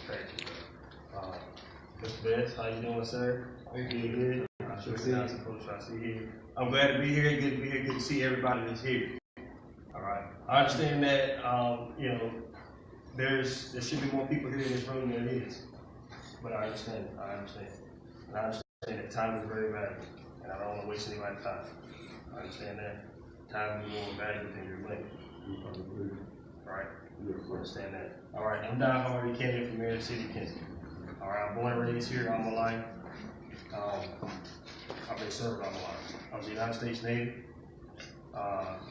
crazy. Mr. Best, how you doing, sir? You doing good? I should see you here. I'm glad to be here. Good to be here. Good to see everybody that's here. All right. I understand that you know there should be more people here in this room than there is, but I understand. And I understand that time is very valuable, and I don't want to waste anybody's time. I understand that time is more valuable than your money. Right? I understand that. All right. I'm Dontario Hardy, candidate for mayor of the city of Kinston. All right. I'm born and raised here. I'm alive. I've been serving all my life. I was a United States Native.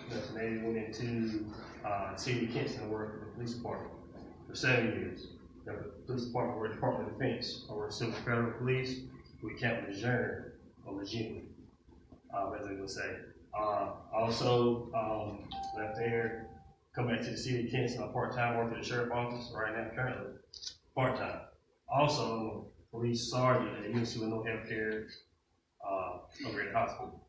That's Navy, went into the city of Kinston and worked for the police department for 7 years. The police department were Department of Defense. I worked civil federal police. We kept lejeune or legitimate, as they would say. Also left there, come back to the city of Kinston. I'm part-time working at the sheriff's office right now, currently part-time. Also, I'm a police sergeant at the University of Illinois Healthcare over at the hospital.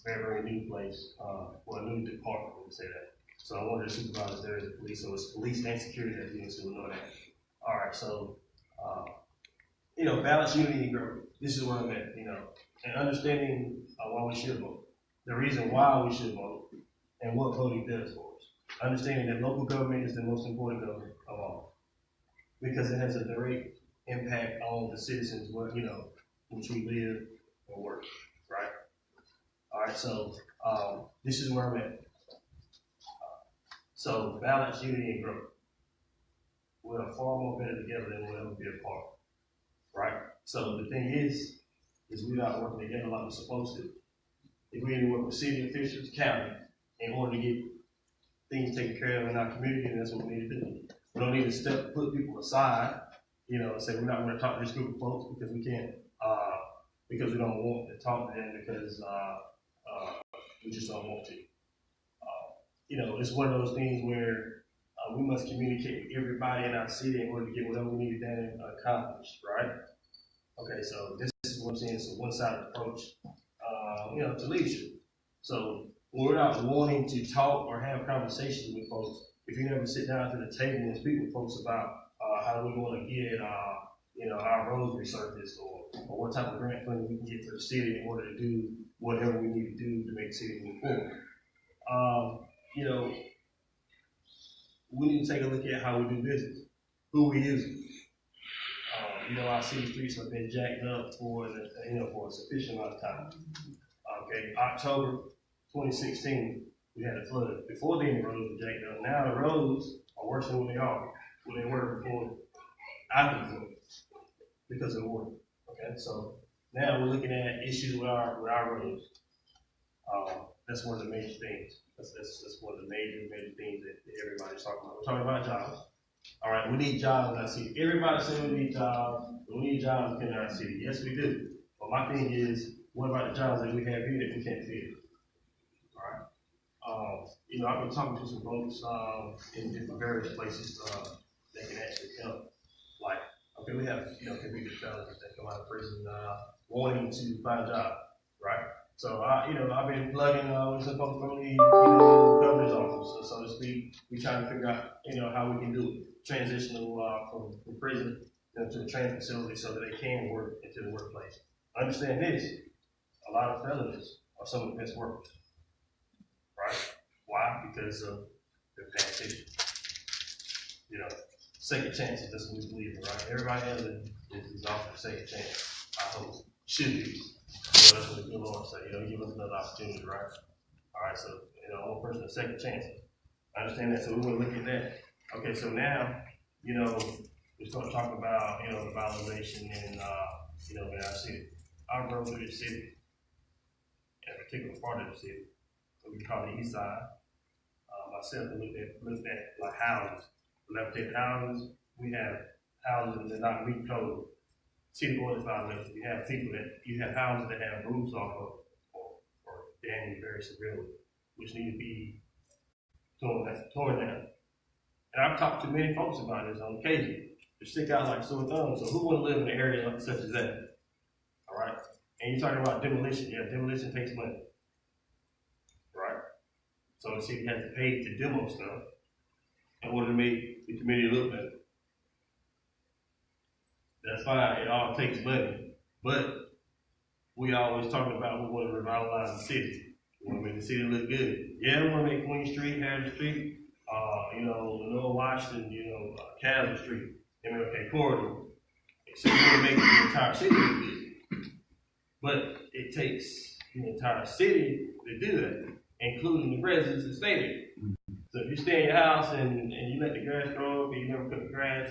Very, very new place, well, a new department, we would say that. So I'm one of the supervisors there as a police, so it's police and security at the University of Illinois. All right, so, you know, balance, unity, and growth. This is where I'm at, you know, and understanding why we should vote, the reason why we should vote, and what voting does for us. Understanding that local government is the most important government of all, because it has a direct impact on the citizens, where, you know, which we live and work, right? All right, so this is where I'm at. So balance, unity, and growth. We're far more better together than we'll ever be apart, right? So the thing is we're not working together like we're supposed to. If we need to work with city officials, county, in order to get things taken care of in our community, then that's what we need to do. We don't need to put people aside, you know, and say we're not going to talk to this group of folks because we can't, because we don't want to talk to them because we just don't want to. You know, it's one of those things where we must communicate with everybody in our city in order to get whatever we need done and accomplished, right? Okay, so this is what I'm saying. It's a one-sided approach, you know, to leadership. So we're not wanting to talk or have conversations with folks if you never sit down to the table and speak with folks about how we want to get, you know, our roads resurfaced or what type of grant funding we can get for the city in order to do whatever we need to do to make the city move forward. You know, we need to take a look at how we do business, who we use. You know, our city streets have been jacked up for for a sufficient amount of time. Okay, October 2016, we had a flood. Before then, the roads were jacked up. Now the roads are worse than what they were before after the flood because of the water. Okay, so now we're looking at issues with our roads. That's one of the major things. That's one of the major things that everybody's talking about. We're talking about jobs. All right, we need jobs in our city. Everybody says we need jobs. We need jobs in our city. Yes, we do. But my thing is, what about the jobs that we have here that we can't fill? All right. You know, I've been talking to some folks in different various places that can actually help. Like, okay, we have convicted felons that come out of prison wanting to find a job, right? So you know, I've been plugging with some folks from the governor's office, so to speak. We're trying to figure out how we can do it, transitional from prison to the training facility so that they can work into the workplace. Understand this: a lot of felons are some of the best workers, right? Why? Because of their past history. You know, second chances. That's what we believe in, right? Everybody else is offered a second chance. I hope should be. So that's what the good Lord say. Give us another opportunity, right? All right. So I want person a second chance. I understand that. So we want to look at that. Okay. So now, we start talking about the valorization and in our city. Our road through the city, in a particular part of the city, what we call the east side. Myself, looked at like houses, dilapidated houses. We have houses that not meet code. City ordinance violations. You have houses that have roofs off of or damaged very severely, which need to be torn down. And I've talked to many folks about this on occasion. They stick out like sore thumbs. So who want to live in an area such as that? All right. And you're talking about demolition. Yeah, demolition takes money. Right? So the city has to pay to demo stuff in order to make the community look better. That's fine. It all takes money. But we always talking about we want to revitalize the city. We want to make the city look good. Yeah, we want to make Queen Street, Harris Street, Lenore Washington, Castle Street, MLK Corridor. So we want to make the entire city look good. But it takes the entire city to do that, including the residents that stay there. So if you stay in your house and you let the grass grow up and you never cut the grass,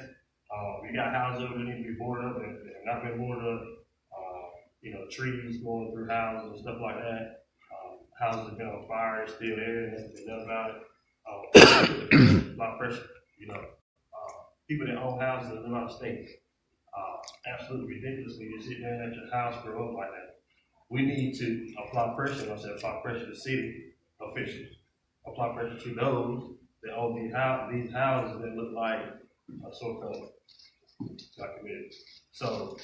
you got houses over there that need to be boarded up and not been boarded up, trees going through houses and stuff like that. Houses have been on fire, it's still there, and nothing's been done about it. A lot of pressure, people that own houses that live out of state. Absolutely ridiculous when you sit there and let your house grow up like that. We need to apply pressure to city officials, apply pressure to those that own these houses that look like a sore thumb to our community. So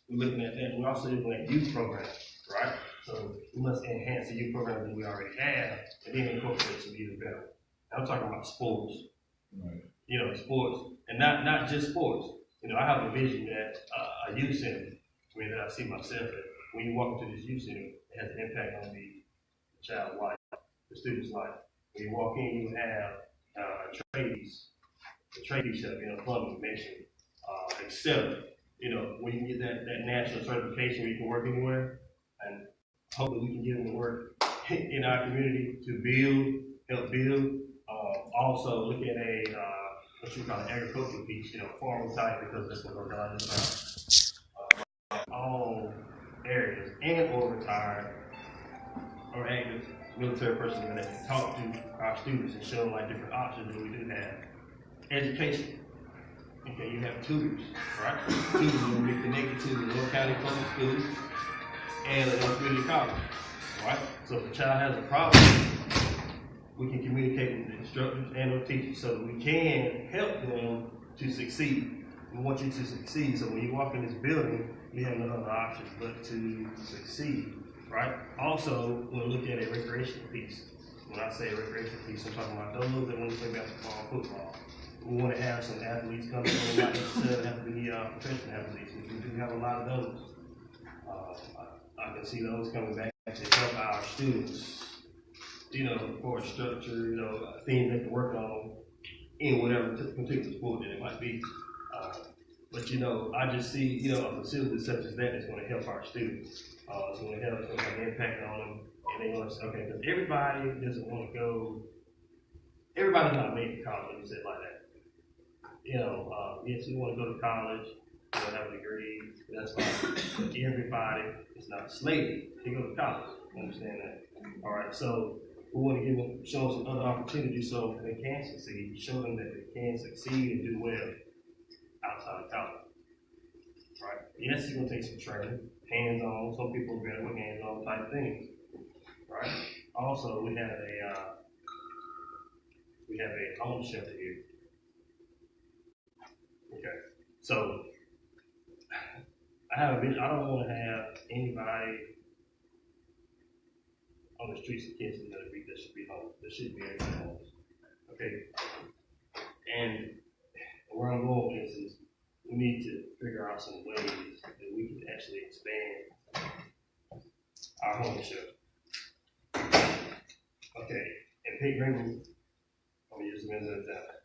we're looking at that. We're also looking at youth programs, right? So we must enhance the youth programs that we already have and then incorporate some even better. I'm talking about sports. Right. Sports, and not just sports. I have a vision that a youth center, that I see myself at. When you walk into this youth center, it has an impact on the child's life, the student's life. When you walk in, you have trades, the trade shop, plumbing, masonry, etc. When you get that national certification where you can work anywhere, and hopefully we can get them to work in our community to help build. Also look at what you call an agricultural piece, farming type, because that's what we're going to do. All areas or retired or active military personnel that can talk to our students and show them like different options that we do have. Education. Okay, you have tutors, right? Tutors will be connected to the North County Public Schools and the North Community College, right? So if a child has a problem, we can communicate with the instructors and the teachers so that we can help them to succeed. We want you to succeed, so when you walk in this building, you have no other options but to succeed, right? Also, we'll look at a recreational piece. When I say a recreational piece, I'm talking about those that want to play basketball, football. We want to have some athletes come in, not necessarily have to be professional athletes, but we do have a lot of those. I can see those coming back to help our students, for structure, things they can work on in whatever particular sport that it might be. But I just see, a facility such as that is going to help our students. It's going to have an impact on them, and they're going to say, okay, because everybody doesn't want to go. Everybody's not made to college, let me say it like that. Yes, you want to go to college, have a degree, that's fine. But everybody is not slated to go to college. Understand that? All right, so we want to show them some other opportunities so they can succeed, show them that they can succeed and do well outside of college. Right? Yes, it's going to take some training, hands-on. Some people are better with hands-on type things. Right? Also, we have a homeless shelter here. Okay, so I have a vision. I don't want to have anybody on the streets of Kinston that should be homeless. There should be anybody homeless. Okay, and where I'm going with this is we need to figure out some ways that we can actually expand our homeless shelter. Okay, in Pink Greenville, I'm going to use them as an example.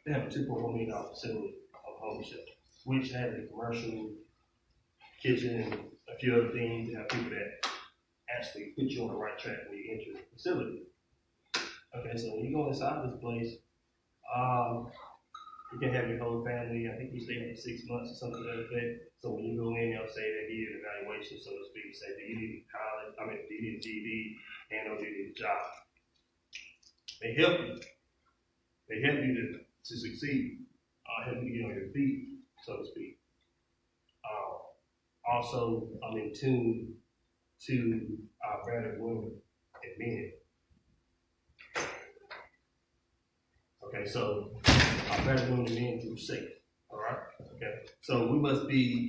They have a $2.1 million facility of homeless shelter, which has a commercial kitchen and a few other things to have people that actually put you on the right track when you enter the facility. Okay, so when you go inside this place, you can have your whole family. I think you stay there for 6 months or something like that. So when you go in, they'll say they give you an evaluation, so to speak. Say, do you need college? Do you need a GED? And or do you need a job? They help you. They help you to succeed. Help you to get on your feet, so to speak. Also, I'm in tune to our battered women and men. Okay, so our battered women and men feel safe. All right. Okay. So we must be,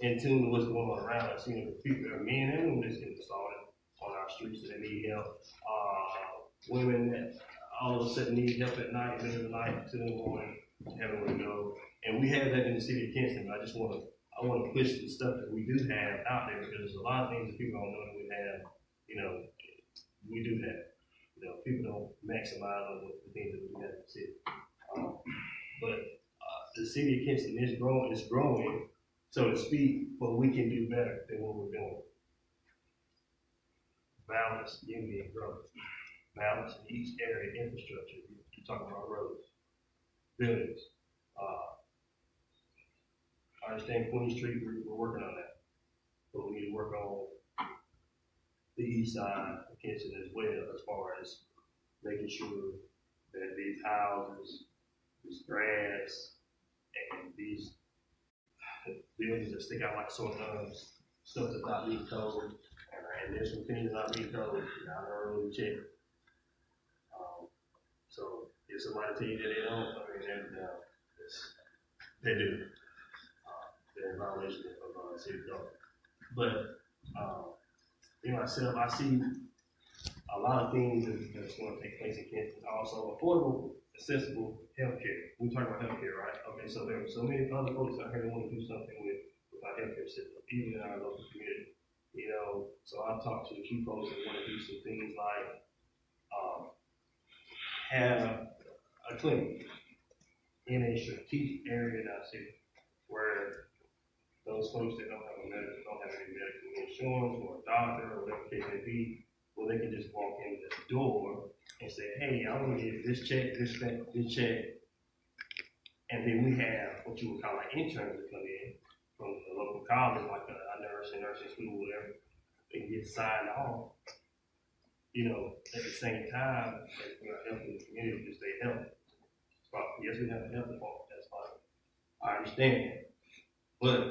in tune with what's going on around us. The people that are men and women that's getting assaulted on our streets that need help. Women that all of a sudden need help at night, middle of the night, 2 in the morning. having where to go. And we have that in the city of Kinston, but I want to push the stuff that we do have out there because there's a lot of things that people don't know that we have. You know, we do have. You know, people don't maximize on the things that we have in the city. But the city of Kinston is growing, so to speak, but we can do better than what we're doing. Balance, unity, and growth. Balance in each area, infrastructure. You're talking about roads, buildings. I understand Queen Street, we're working on that. But we need to work on the east side of Kinston as well, as far as making sure that these houses, this grass, and these buildings that stick out like sore thumbs, stuff that's not being covered, and there's some things not being covered, I don't really check. So if somebody tell you that they don't, I mean, they do. They're in violation of city code. But myself, I see a lot of things that's going to take place in Kinston. Also, affordable, accessible healthcare. We talk about healthcare, right? Okay, so there are so many other folks out here that want to do something with our healthcare system, even in our local community. You know, so I've talked to a few folks that want to do some things like have a clinic in a strategic area in our city where those folks that don't have any medical insurance or a doctor or whatever the case may be, well, they can just walk in the door and say, hey, I want to get this check, this check. And then we have what you would call like interns that come in from the local college, like a nursing school, whatever. They get signed off. You know, at the same time, we are helping the community to stay healthy. Yes, we have a health department, that's fine. I understand that. But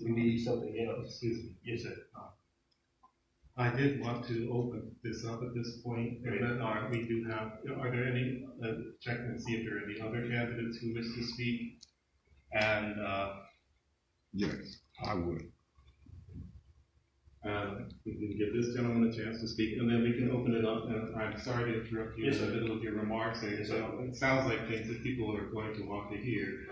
we need something else. Excuse me. Yes, sir. I did want to open this up at this point. Are there any, check and see if there are any other candidates who wish to speak? And, yes, I would. We can give this gentleman a chance to speak, and then we can open it up. And I'm sorry to interrupt you in the middle of your remarks. It sounds like things that people are going to want to hear.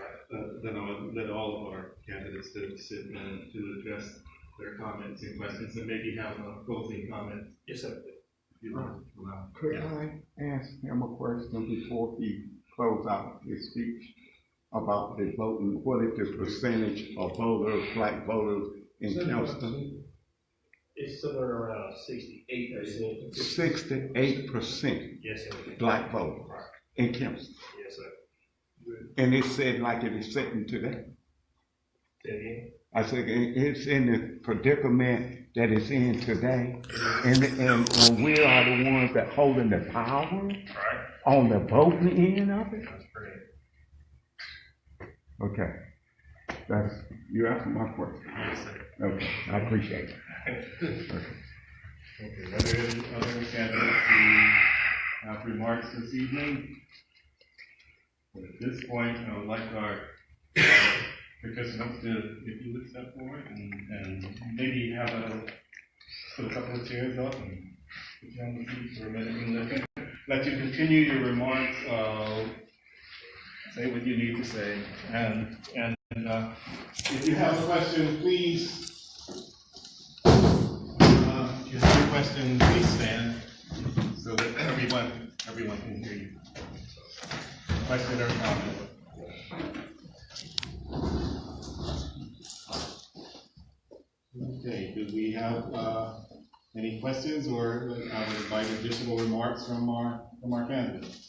Then I'll let all of our candidates sit and to address their comments and questions, and maybe have a closing comment. Yes, sir. Could I ask him a question before he closes out his speech about the voting? What is the percentage of voters, black voters in Kinston? It's somewhere around 68%. 68%. Yes, sir. Black voters in Kinston. Yes, sir. And it said like it is sitting today. Say again? I said it's in the predicament that it's in today, and we are the ones that holding the power on the voting end of it. That's correct. Okay, you asked my question. Yes, sir. Okay, I appreciate it. Okay. Are there any other candidates who have remarks this evening? At this point, I would like our participants if you would step forward and maybe put a couple of chairs up and put you on the seat for a minute and let you continue your remarks. Say what you need to say, and if you have a question, please. If you have a question, please stand so that everyone can hear you. Question or comment? Okay, do we have any questions, or I would invite additional remarks from our candidates?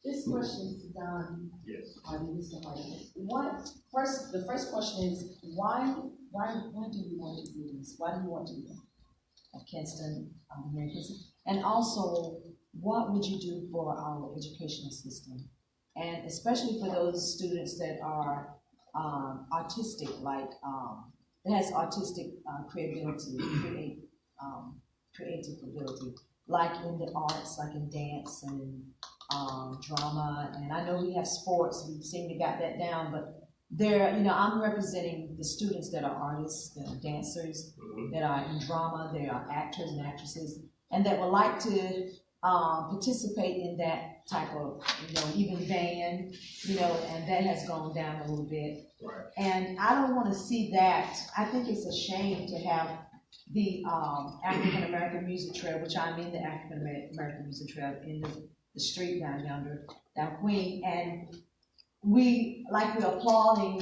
This question is to Don. Yes. Mr. Hardy. The first question is why do you want to do this? Why do you want to do Kinston, here in Kinston? And also, what would you do for our educational system? And especially for those students that are autistic, like that has autistic creative ability, like in the arts, like in dance and drama. And I know we have sports, we seem to got that down, but I'm representing the students that are artists, that are dancers, that are in drama, they are actors and actresses, and that would like to participate in that type of, even van, and that has gone down a little bit. Right. And I don't want to see that. I think it's a shame to have the African American Music Trail, which I'm in the African American Music Trail in the street down yonder, down Queen, and we're applauding,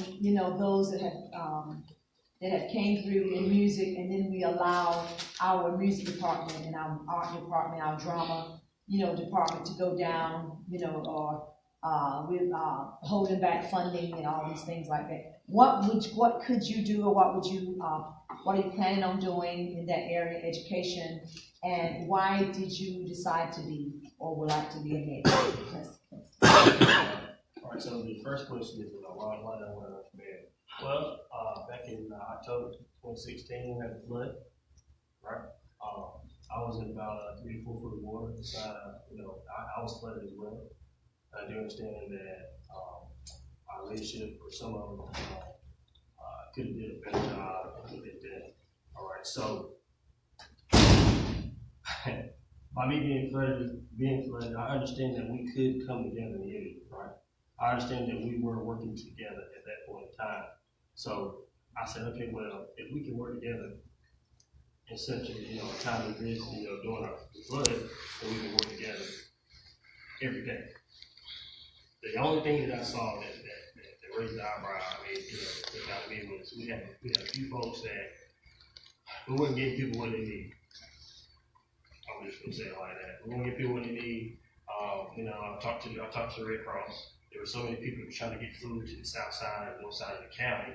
those that have came through in music, and then we allow our music department and our art department, our drama, department to go down, or we're holding back funding and all these things like that. What could you do, or what are you planning on doing in that area, education, and why did you decide to be, or would like to be a mayor? All right, so the first question is, why do I want to be mayor? Well, back in October 2016, we had a flood, right? I was in about 3 to 4 foot of water inside. I was flooded as well. I do understand that our leadership, or some of them, could have did a better job than they did. All right, so by me being flooded, I understand that we could come together in unity, right? I understand that we were working together at that point in time. So I said, okay, well, if we can work together in such a time as this, during our flood, then we can work together every day. The only thing that I saw that raised the eyebrow, that got me was we had a few folks that we wouldn't give people what they need. I'm just gonna say it like that. We wouldn't give people what they need. I talked to the Red Cross. There were so many people trying to get food to the south side and north side of the county.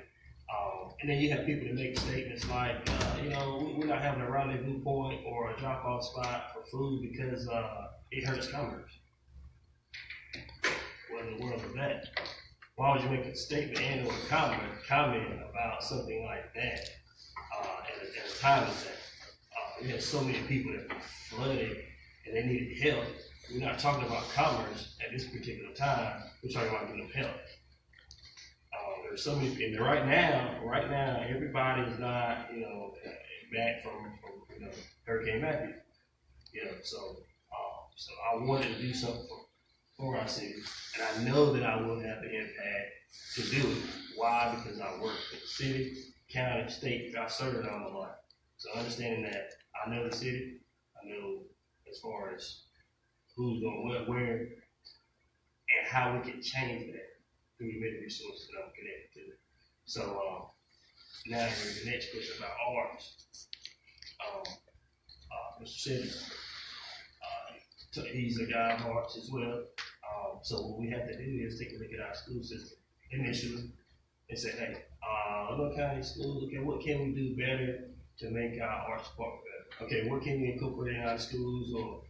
And then you have people that make statements like, we're not having a rendezvous point or a drop-off spot for food because it hurts commerce. What in the world is that? Why would you make a statement and or comment about something like that at a time as that? We had so many people that were flooded and they needed help. We're not talking about commerce at this particular time. We're talking about getting help. There's so many, and right now, everybody is not, back from Hurricane Matthew. So I wanted to do something for our city, and I know that I will have the impact to do it. Why? Because I work for the city, county, state. I served it all my life. So understanding that I know the city, I know as far as who's doing what, where, and how we can change that through the many resources that I'm connected to. So now here's the next question about arts. Mr. Simmons, he's a guy of arts as well. So what we have to do is take a look at our school system initially and say, hey, look County School, look at what can we do better to make our arts department better. Okay, what can we incorporate in our schools or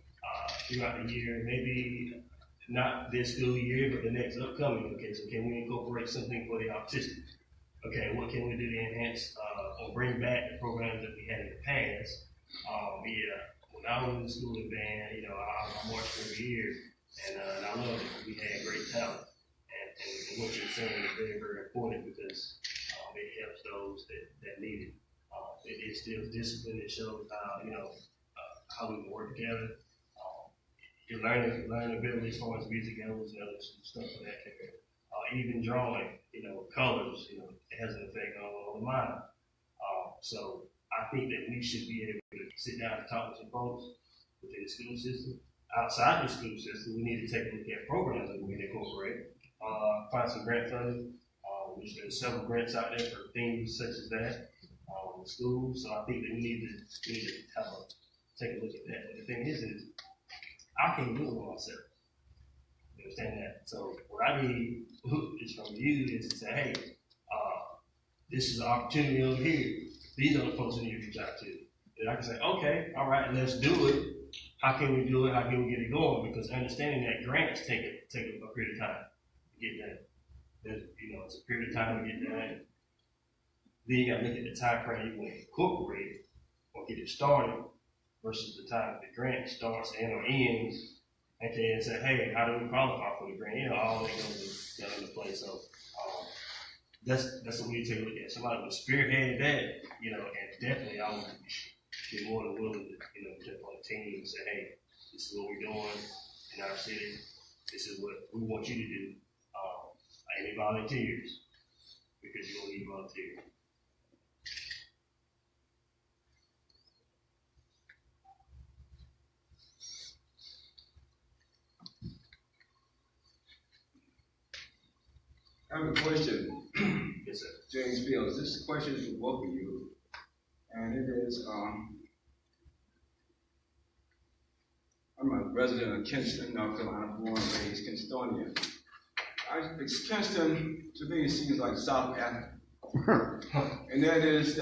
throughout the year? Maybe not this school year, but the next upcoming. Okay, so can we incorporate something for the autistic? Okay, what can we do to enhance or bring back the programs that we had in the past? When I was in the school in band, I marched every year, and I loved it. We had great talent, and what you're saying is very, very important because it helps those that need it. It instills discipline. It shows how we can work together. Your learning ability as far as music goes, stuff like that. Even drawing, colors, it has an effect on the mind. So I think that we should be able to sit down and talk with some folks within the school system. Outside the school system, we need to take a look at programs that we can incorporate. Find some grant funding. There's several grants out there for things such as that in schools. So I think that we need to take a look at that. But the thing is I can't do it by myself. You understand that? So what I need is from you is to say, hey, this is an opportunity over here. These are the folks you need to reach out to. And I can say, okay, all right, let's do it. How can we do it? How can we get it going? Because understanding that grants take a period of time to get done. It's a period of time to get done. Then you got to look at the time frame you want to incorporate it or get it started versus the time the grant starts and or ends. Okay, and say, hey, how do we qualify for the grant? All that goes into play. So that's what we take a look at. Somebody would spearhead that, and definitely I would be more than willing to jump on the team and say, hey, this is what we're doing in our city. this is what we want you to do. Any volunteers, because you're gonna need volunteers. I have a question. Yes, sir. James Fields. This question is for both of you. And it is, I'm a resident of Kinston, North Carolina, born and raised Kinstonian. Kinston, to me, seems like South Africa. And that is,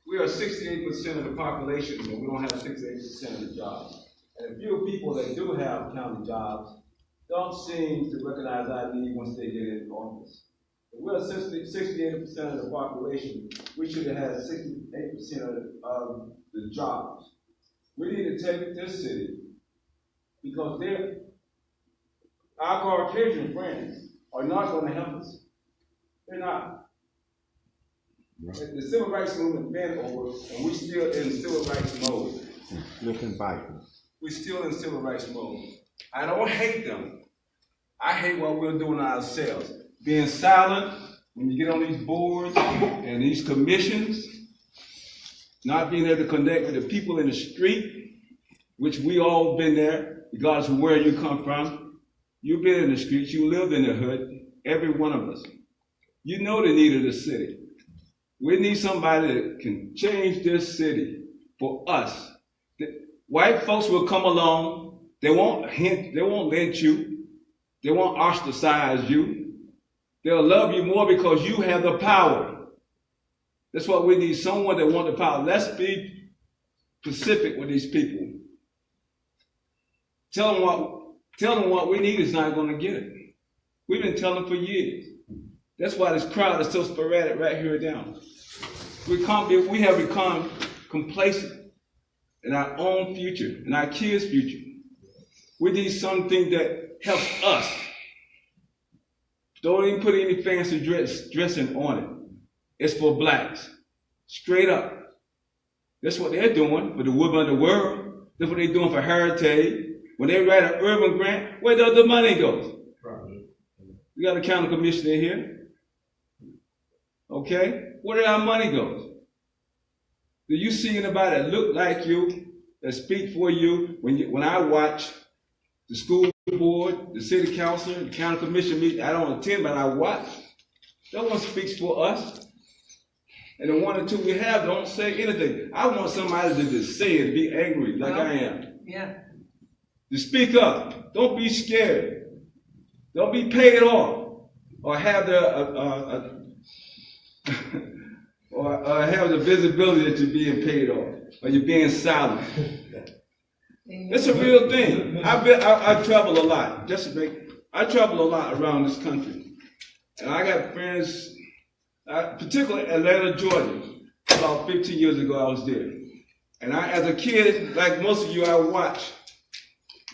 we are 68% of the population, but we don't have 68% of the jobs. And the few people that do have county jobs don't seem to recognize our need once they get in office. If we're 68% of the population, we should have had 68% of the jobs. We need to take this city because our Caucasian friends are not going to help us. They're not. Right. The civil rights movement been over, and we're still in civil rights mode. Looking back. We're still in civil rights mode. I don't hate them. I hate what we're doing ourselves. Being silent when you get on these boards and these commissions, not being able to connect with the people in the street, which we all been there, regardless of where you come from. You've been in the streets, you lived in the hood, every one of us. You know the need of the city. We need somebody that can change this city for us. White folks will come along, they won't lynch you, they won't ostracize you. They'll love you more because you have the power. That's what we need, someone that wants the power. Let's be specific with these people. Tell them what we need is not going to get it. We've been telling them for years. That's why this crowd is so sporadic right here down. We have become complacent in our own future, in our kids' future. We need something that helps us. Don't even put any fancy dressing on it. It's for blacks. Straight up. That's what they're doing for the women of the world. That's what they're doing for Heritage. When they write an urban grant, where does the money go? We got a county commissioner here. Okay? Where did our money go? Do you see anybody that look like you, that speak for you? When I watch the school board, the city council, the county commission meeting, I don't attend, but I watch. No one speaks for us. And the one or two we have don't say anything. I want somebody to just say it, be angry like I am. Yeah. To speak up. Don't be scared. Don't be paid off or have the or have the visibility that you're being paid off or you're being silent. It's a real thing. I travel a lot. I travel a lot around this country, and I got friends, particularly Atlanta, Georgia. About 15 years ago, I was there, and as a kid, like most of you, I watched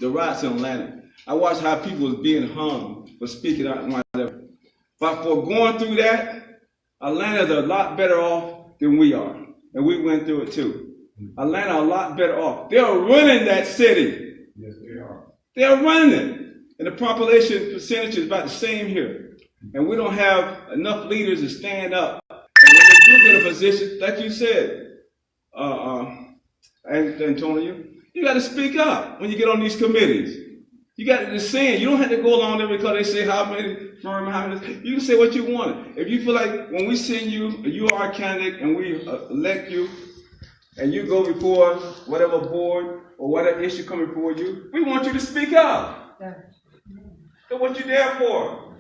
the riots in Atlanta. I watched how people was being hung for speaking out and whatever. But for going through that, Atlanta's a lot better off than we are. And we went through it too. Atlanta a lot better off. They're running that city. Yes, they are. They're running it. And the population percentage is about the same here. And we don't have enough leaders to stand up. And when they do get a position, like you said, Antonio, you got to speak up when you get on these committees. You got to say it. You don't have to go along there because they say how many firm, how many. You can say what you want. If you feel like when we send you, you are our candidate and we elect you, and you go before whatever board or whatever issue coming before you, we want you to speak up. That's what you're there for.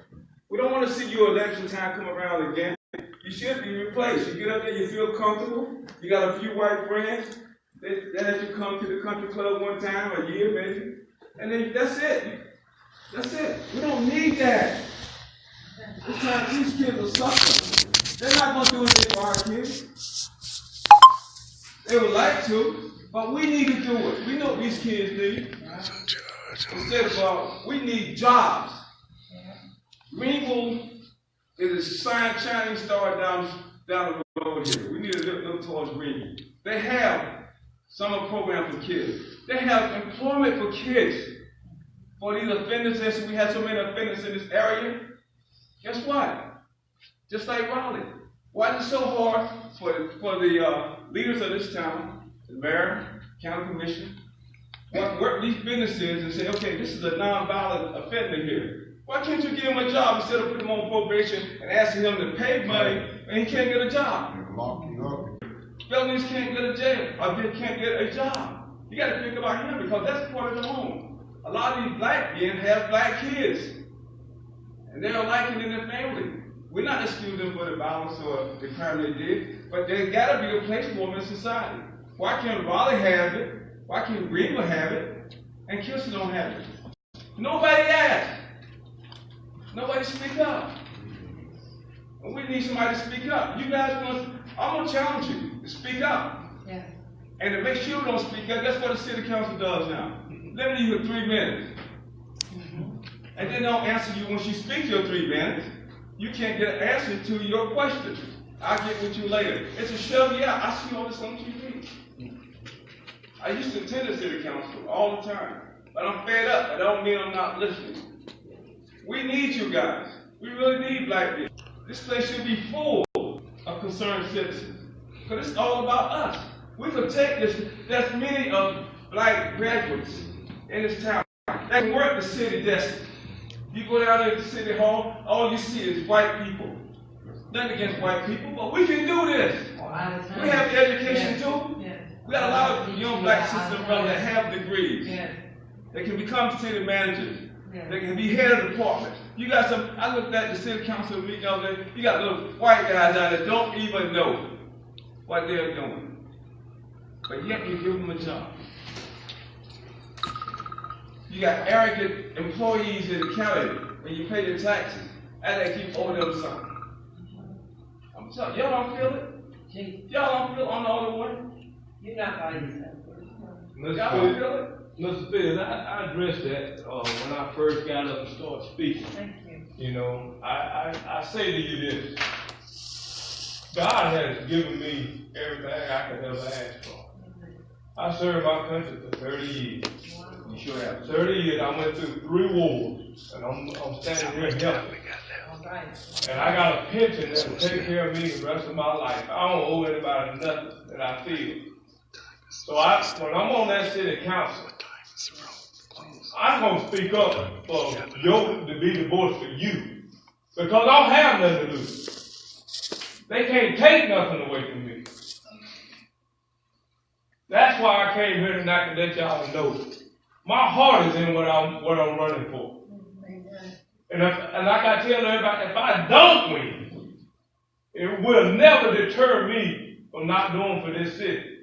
We don't want to see your election time come around again. You should be replaced. You get up there, you feel comfortable. You got a few white friends. They let you come to the country club one time a year, maybe. And then that's it. That's it. We don't need that. This time these kids are suffering. They're not going to do anything for our kids. They would like to, but we need to do it. We know what these kids need. Instead of, we need jobs. Greenville is a shining star down the road here. We need to look towards Greenville. They have summer program for kids. They have employment for kids. for these offenders, since we have so many offenders in this area? Guess what? Just like Raleigh. Why is it so hard for the leaders of this town, the mayor, county commission, work these businesses and say, okay, this is a nonviolent offender here. Why can't you give him a job instead of putting him on probation and asking him to pay money and he can't get a job? Lock you up. Felonies can't get a jail, or they can't get a job. You got to think about him because that's part of the home. A lot of these black men have black kids, and they don't like it in their family. We're not excusing them for the violence or the crime they did, but there's got to be a place for them in society. Why can't Raleigh have it? Why can't Greenville have it? And Kinston don't have it? Nobody asked. Nobody speak up. And we need somebody to speak up. You guys I'm going to challenge you to speak up. Yeah. And to make sure you don't speak up, that's what the city council does now. Limit you to 3 minutes. And then don't answer you when she speaks your 3 minutes. You can't get an answer to your question. I'll get with you later. It's a show, yeah, I see all this on TV. I used to attend the city council all the time. But I'm fed up. That don't mean I'm not listening. We need you guys. We really need black people. This place should be full of concerned citizens. Because it's all about us. We protect this. There's many of black graduates in this town that can work the city desk. You go down there to the city hall, all you see is white people. Nothing against white people, but we can do this. We have the education too. We got a lot of young black sisters and brothers that have degrees. They can become city managers. They can be head of departments. You got some, I looked at the city council meeting the other day, you got little white guys out there that don't even know what they're doing. But yet you give them a job. You got arrogant employees in the county when you pay their taxes, and they keep owing them something. I'm telling you, y'all don't feel it? Y'all don't feel it? I'm the only one? You're not by yourself. Y'all don't feel it? Mr. Fields, I addressed that when I first got up and started speaking. Thank you. You know, I say to you this. God has given me everything I could ever ask for. I served my country for 30 years. You sure have. 30 years, I went through 3 wars, and I'm standing here helping. And I got a pension that will take care of me the rest of my life. I don't owe anybody nothing that I feel. So when I'm on that city council, I'm going to speak up for to be the voice for you. Because I don't have nothing to lose. They can't take nothing away from me. That's why I came here tonight to let y'all know. My heart is in what I'm running for. And like I tell everybody, if I don't win, it will never deter me from not doing for this city.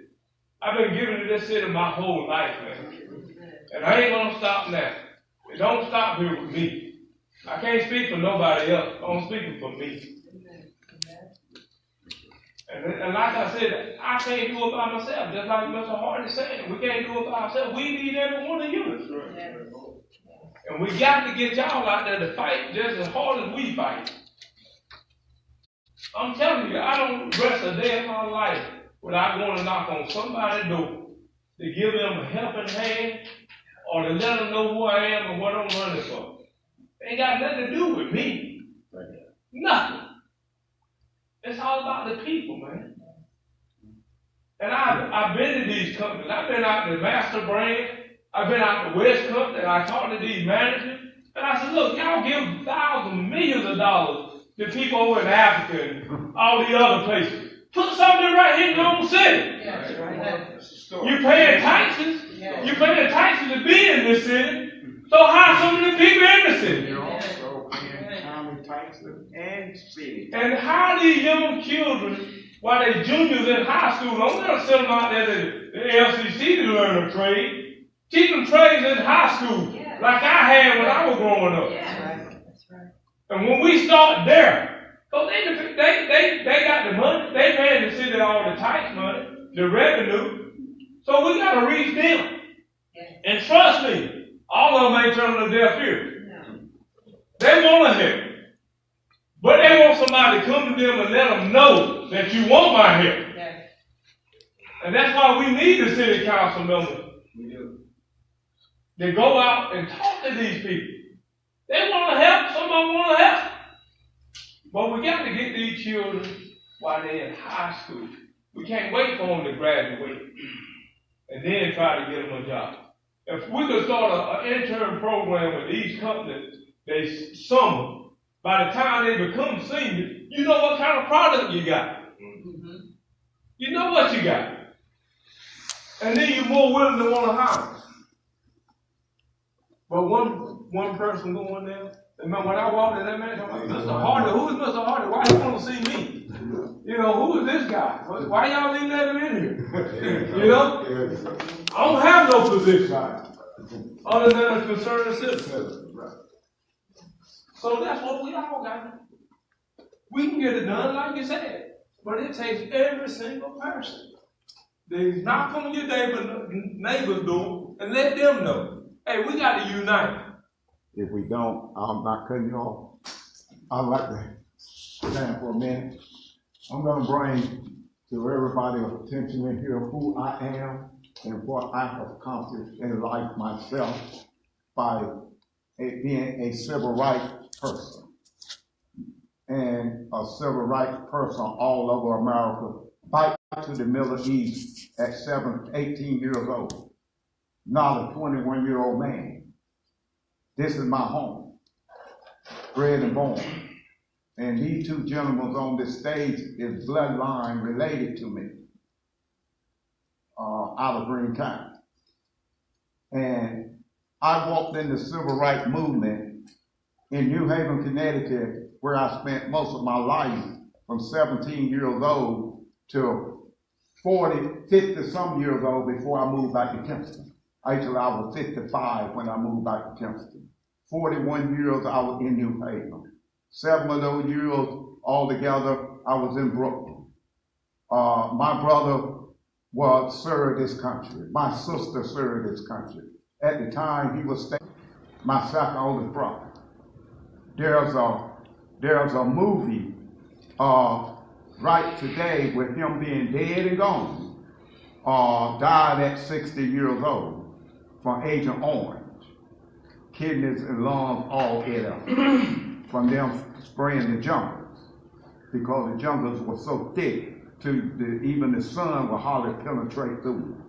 I've been giving to this city my whole life, man. And I ain't gonna stop now. It don't stop here with me. I can't speak for nobody else. I'm speaking for me. And like I said, I can't do it by myself. Just like Mr. Hardy said, we can't do it by ourselves. We need every one of you. And we got to get y'all out there to fight just as hard as we fight. I'm telling you, I don't rest a day in my life without going to knock on somebody's door to give them a helping hand or to let them know who I am and what I'm running for. It ain't got nothing to do with me. Nothing. It's all about the people, man. And I've been to these companies. I've been out to Master Brand. I've been out to West Company, and I talked to these managers. And I said, look, y'all give thousands, millions of dollars to people over in Africa and all the other places. Put something right here in your own city. You're paying taxes. You're paying taxes to be in this city. So hire some of the people in the city. You're also paying county taxes and city. And hire these young children while they're juniors in high school. Don't let them send them out there to the LCC to learn a trade. Teach them trades in high school, like I had when I was growing up. That's right. And when we start there, so they got the money, they paying the city all the tax money, the revenue. So we got to reach them. And trust me, all of them ain't turning a deaf ear. No. They want to help. But they want somebody to come to them and let them know that you want my help. And that's why we need the city council members. to go out and talk to these people. They want to help. Some of them want to help. But we got to get these children while they're in high school. We can't wait for them to graduate and then try to get them a job. If we could start an intern program with these companies, they summer, by the time they become seniors, you know what kind of product you got. Mm-hmm. You know what you got. And then you're more willing to want to hire. But one person going there, remember when I walked in that man, I'm like, Mr. Hardy, who is Mr. Hardy? Why you want to see me? You know, who is this guy? Why y'all didn't let him in here? You know? I don't have no position other than a concerned citizen. So that's what we all got. We can get it done, like you said, but it takes every single person. They knock on your neighbor's door and let them know, hey, we got to unite. If we don't, I'm not cutting you off. I'd like to stand for a minute. I'm going to bring to everybody's attention in here who I am and what I have accomplished in life myself by being a civil rights person and a civil rights person all over America. Fight to the Middle East at 18 years old, not a 21-year-old man. This is my home, bred and born. And these two gentlemen on this stage is bloodline related to me, out of Greene County. And I walked in the civil rights movement in New Haven, Connecticut, where I spent most of my life from 17 years old to 50 some years old before I moved back to Kinston. Actually, I was 55 when I moved back to Kinston. 41 years I was in New Haven. 7 of those years altogether, I was in Brooklyn. My brother served this country. My sister served this country. At the time, he was my second oldest brother. There's a movie right today with him being dead and gone. Died at 60 years old from Agent Orange. Kidneys and lungs all ate up from them spraying the jungles because the jungles were so thick even the sun will hardly penetrate through them.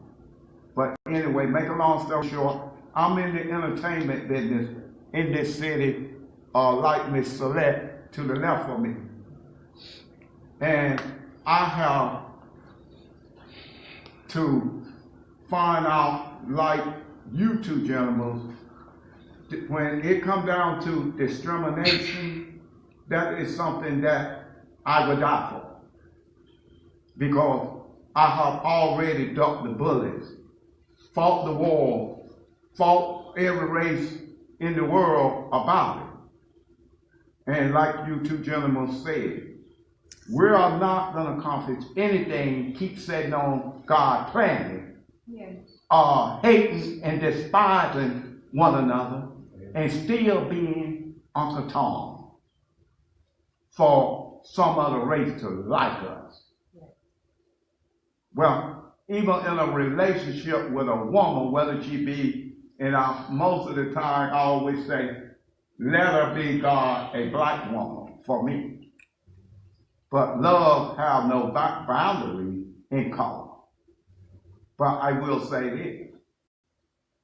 But anyway, make a long story short, I'm in the entertainment business in this city, like Miss Celeste to the left of me. And I have to find out, like you two gentlemen, when it comes down to discrimination, that is something that I would die for. Because I have already ducked the bullets, fought the war, fought every race in the world about it. And like you two gentlemen said, we are not going to accomplish anything, keep sitting on God's planet, hating and despising one another, and still being Uncle Tom for some other race to like us. Well, even in a relationship with a woman, whether she be, and most of the time I always say, let her be God, a black woman for me. But love have no boundary in color. But I will say this,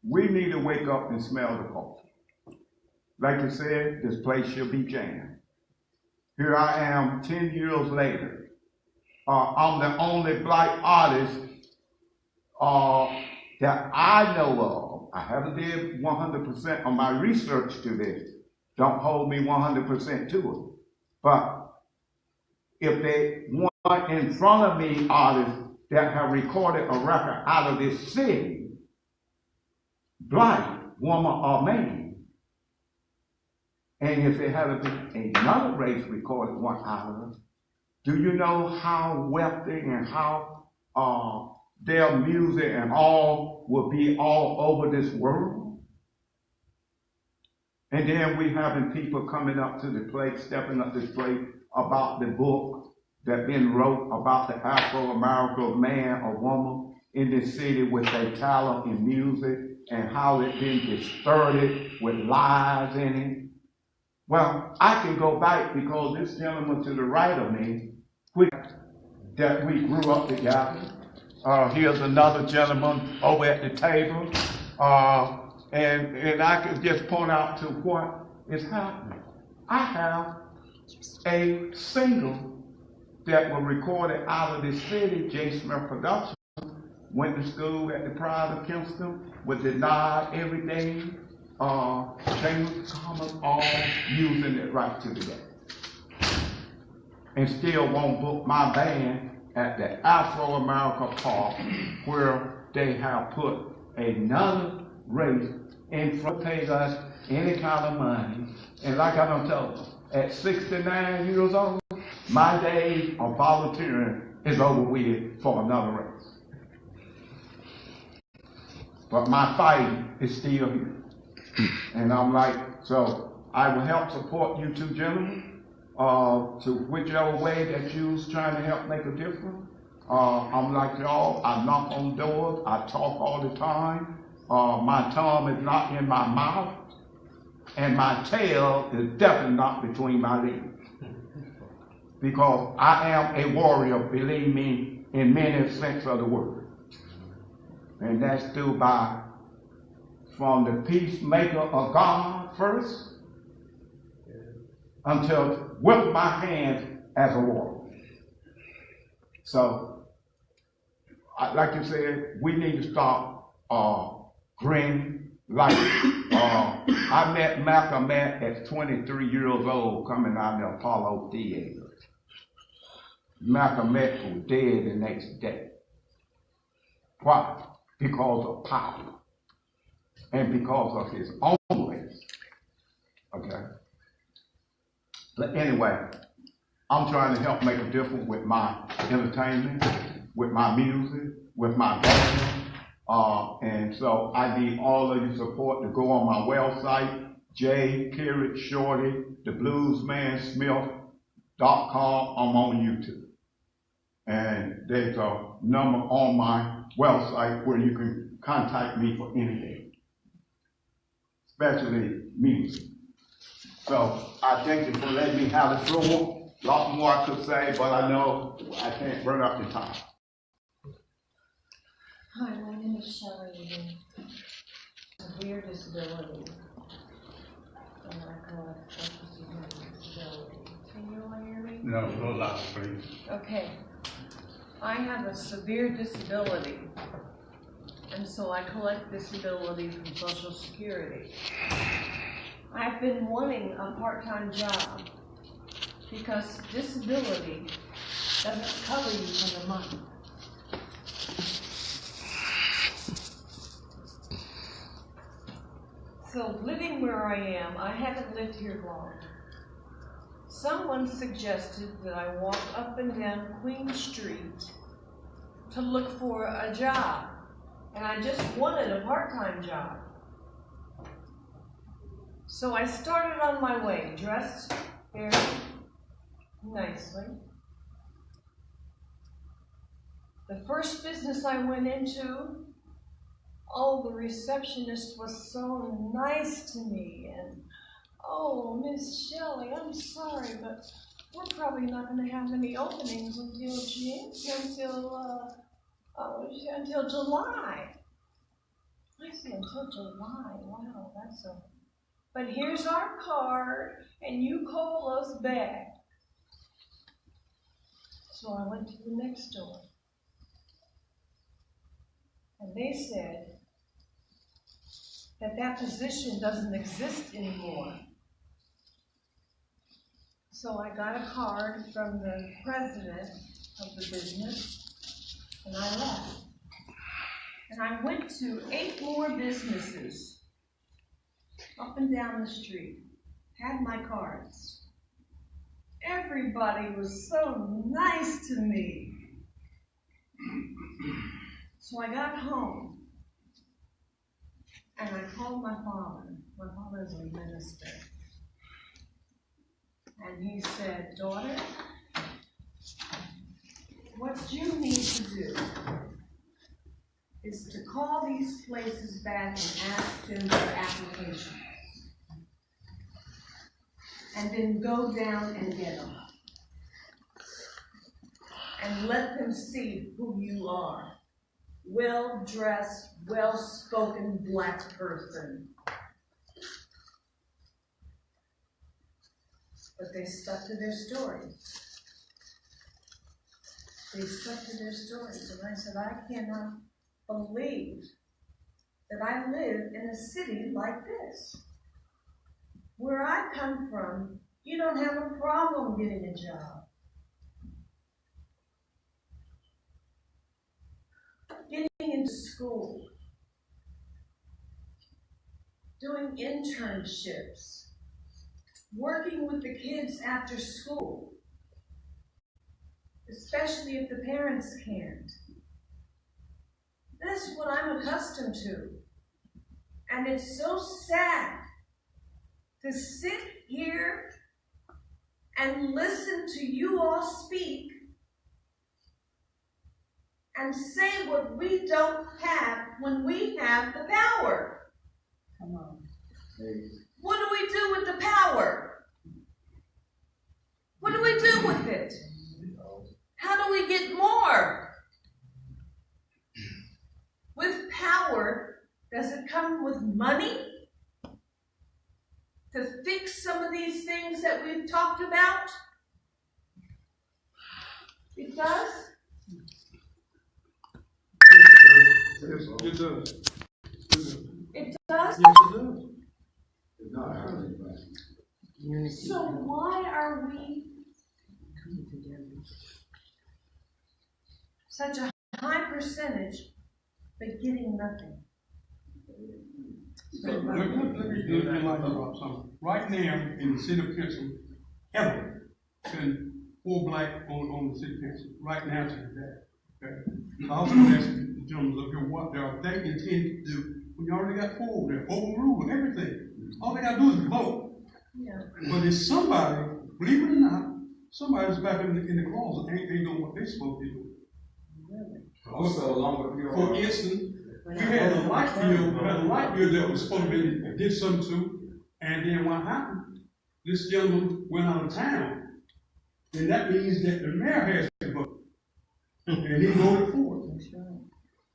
we need to wake up and smell the coffee. Like you said, this place should be jammed. Here I am 10 years later. I'm the only black artist that I know of. I haven't did 100% on my research to this. Don't hold me 100% to it. But if they want in front of me artists that have recorded a record out of this city, black, woman or man, and if it had been another race recorded one out of it, do you know how wealthy and how their music and all will be all over this world? And then we having people coming up to the plate, stepping up to the plate about the book that been wrote about the Afro-American man or woman in this city with their talent in music and how it been distorted with lies in it. Well, I can go back because this gentleman to the right of me, that we grew up together. Here's another gentleman over at the table. And I can just point out to what is happening. I have a single that was recorded out of the city, J. Smith Productions. Went to school at the Pride of Kinston, was denied everything. Chamber of Commerce, all using it right to today. And still won't book my band at the Afro-America Park where they have put another race in front of paying us any kind of money. And like I done told them, at 69 years old, my days of volunteering is over with for another race. But my fight is still here. And I'm like, so I will help support you two gentlemen to whichever way that you's trying to help make a difference. I'm like y'all, I knock on doors, I talk all the time. My tongue is not in my mouth, and my tail is definitely not between my legs. Because I am a warrior, believe me, in many sense of the word. And that's through from the peacemaker of God first, until with my hands as a warrior. So, like you said, we need to stop grinning. Like, I met Malcolm at 23 years old coming out of the Apollo Theater. Malcolm X was dead the next day. Why? Because of power. And because of his own race. Okay? But anyway, I'm trying to help make a difference with my entertainment, with my music, with my band. And so I need all of your support to go on my website, jbluesmansmith.com. I'm on YouTube. And there's a number on my website where you can contact me for anything, especially music. So I thank you for letting me have the floor. A lot more I could say, but I know I can't burn up the time. Hi, my name is Shelley. Severe disability. And I call it disability. Can you all hear me? No, go loud, please. Okay. I have a severe disability, and so I collect disability from Social Security. I've been wanting a part-time job because disability doesn't cover you for the month. So living where I am, I haven't lived here long. Someone suggested that I walk up and down Queen Street to look for a job, and I just wanted a part-time job. So I started on my way, dressed very nicely. The first business I went into, oh, the receptionist was so nice to me, and oh, Miss Shelley, I'm sorry, but we're probably not going to have any openings until July. I said, until July? Wow, that's a... But here's our card, and you call us back. So I went to the next door, and they said that position doesn't exist anymore. So I got a card from the president of the business, and I left. And I went to 8 more businesses up and down the street, had my cards. Everybody was so nice to me. So I got home, and I called my father. My father is a minister. And he said, daughter, what you need to do is to call these places back and ask them for applications. And then go down and get them. And let them see who you are. Well-dressed, well-spoken black person. But they stuck to their stories. They stuck to their stories. And I said, I cannot believe that I live in a city like this. Where I come from, you don't have a problem getting a job. Getting into school. Doing internships. Working with the kids after school. Especially if the parents can't. That's what I'm accustomed to. And it's so sad to sit here and listen to you all speak and say what we don't have when we have the power. Come on. What do we do with the power? What do we do with it? How do we get more? With power, does it come with money to fix some of these things that we've talked about? It does? It does. It does? Yes, it does. So why are we such a high percentage but getting nothing? Let me remind you about something. Right now, in the city of Kinston, ever been 4 black on the city of Kinston. Right now to that. Okay. I also ask the gentlemen up here what they intend to do when you already got 4 over there, overrule everything. All they got to do is vote. Yeah. But there's somebody, believe it or not, somebody's back in the closet ain't doing what they're supposed to do. Really? Also, along with your For instance, we had a light bill that was supposed to be did something to, and then what happened? This gentleman went out of town, and that means that the mayor has to vote, and he voted for it.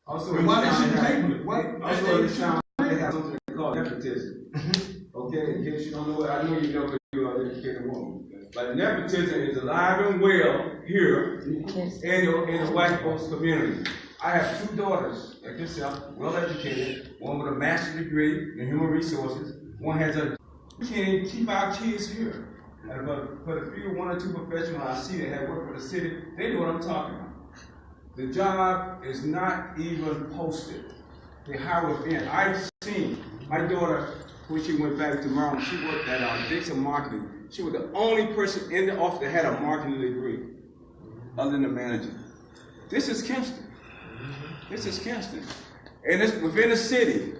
also, And why they shouldn't table it? also in this town, they have something called nepotism. Okay, in case you don't know it, I know you know that you are an educated woman. But nepotism is alive and well here in the white folks community. I have 2 daughters, like yourself, well educated, one with a master's degree in human resources, one has a. We can't keep our kids here. But a few, 1 or 2 professionals I see that have worked for the city, they know what I'm talking about. The job is not even posted. They hire within. I've seen my daughter, when she went back to Maryland, she worked at Dixon Marketing. She was the only person in the office that had a marketing degree, other than the manager. This is Kinston. This is Kinston. And it's within the city.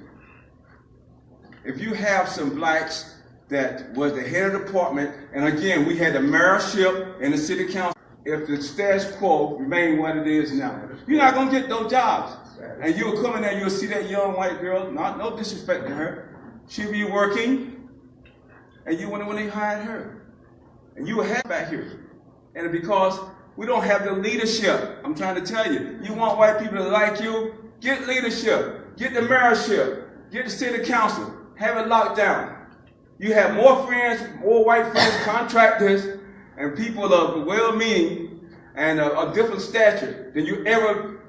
If you have some blacks that was the head of the department, and again, we had the mayorship and the city council, if the status quo remained what it is now, you're not going to get those jobs. And you'll come in there, you'll see that young white girl, no disrespect to her, she'll be working, and you wonder when they hired her. And you will have back here. And because we don't have the leadership, I'm trying to tell you, you want white people to like you, get leadership, get the mayorship, get the city council, have it locked down. You have more friends, more white friends, contractors, and people of well-meaning and of different stature than you ever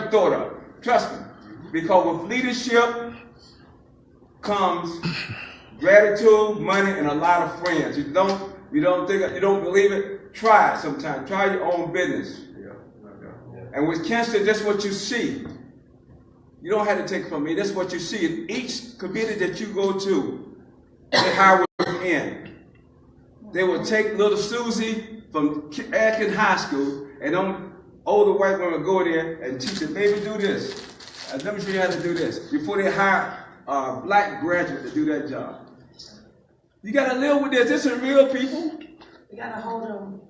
thought of. Trust me. Because with leadership comes gratitude, money, and a lot of friends. You don't believe it? Try it sometime. Try your own business. And with Kinston, that's what you see. You don't have to take it from me. That's what you see. In each community that you go to, they hire within. They will take little Susie from Atkins High School, and them older white women go there and teach them, baby, do this. Let me show you how to do this. Before they hire a black graduate to do that job. You got to live with this. This is real people. We gotta hold them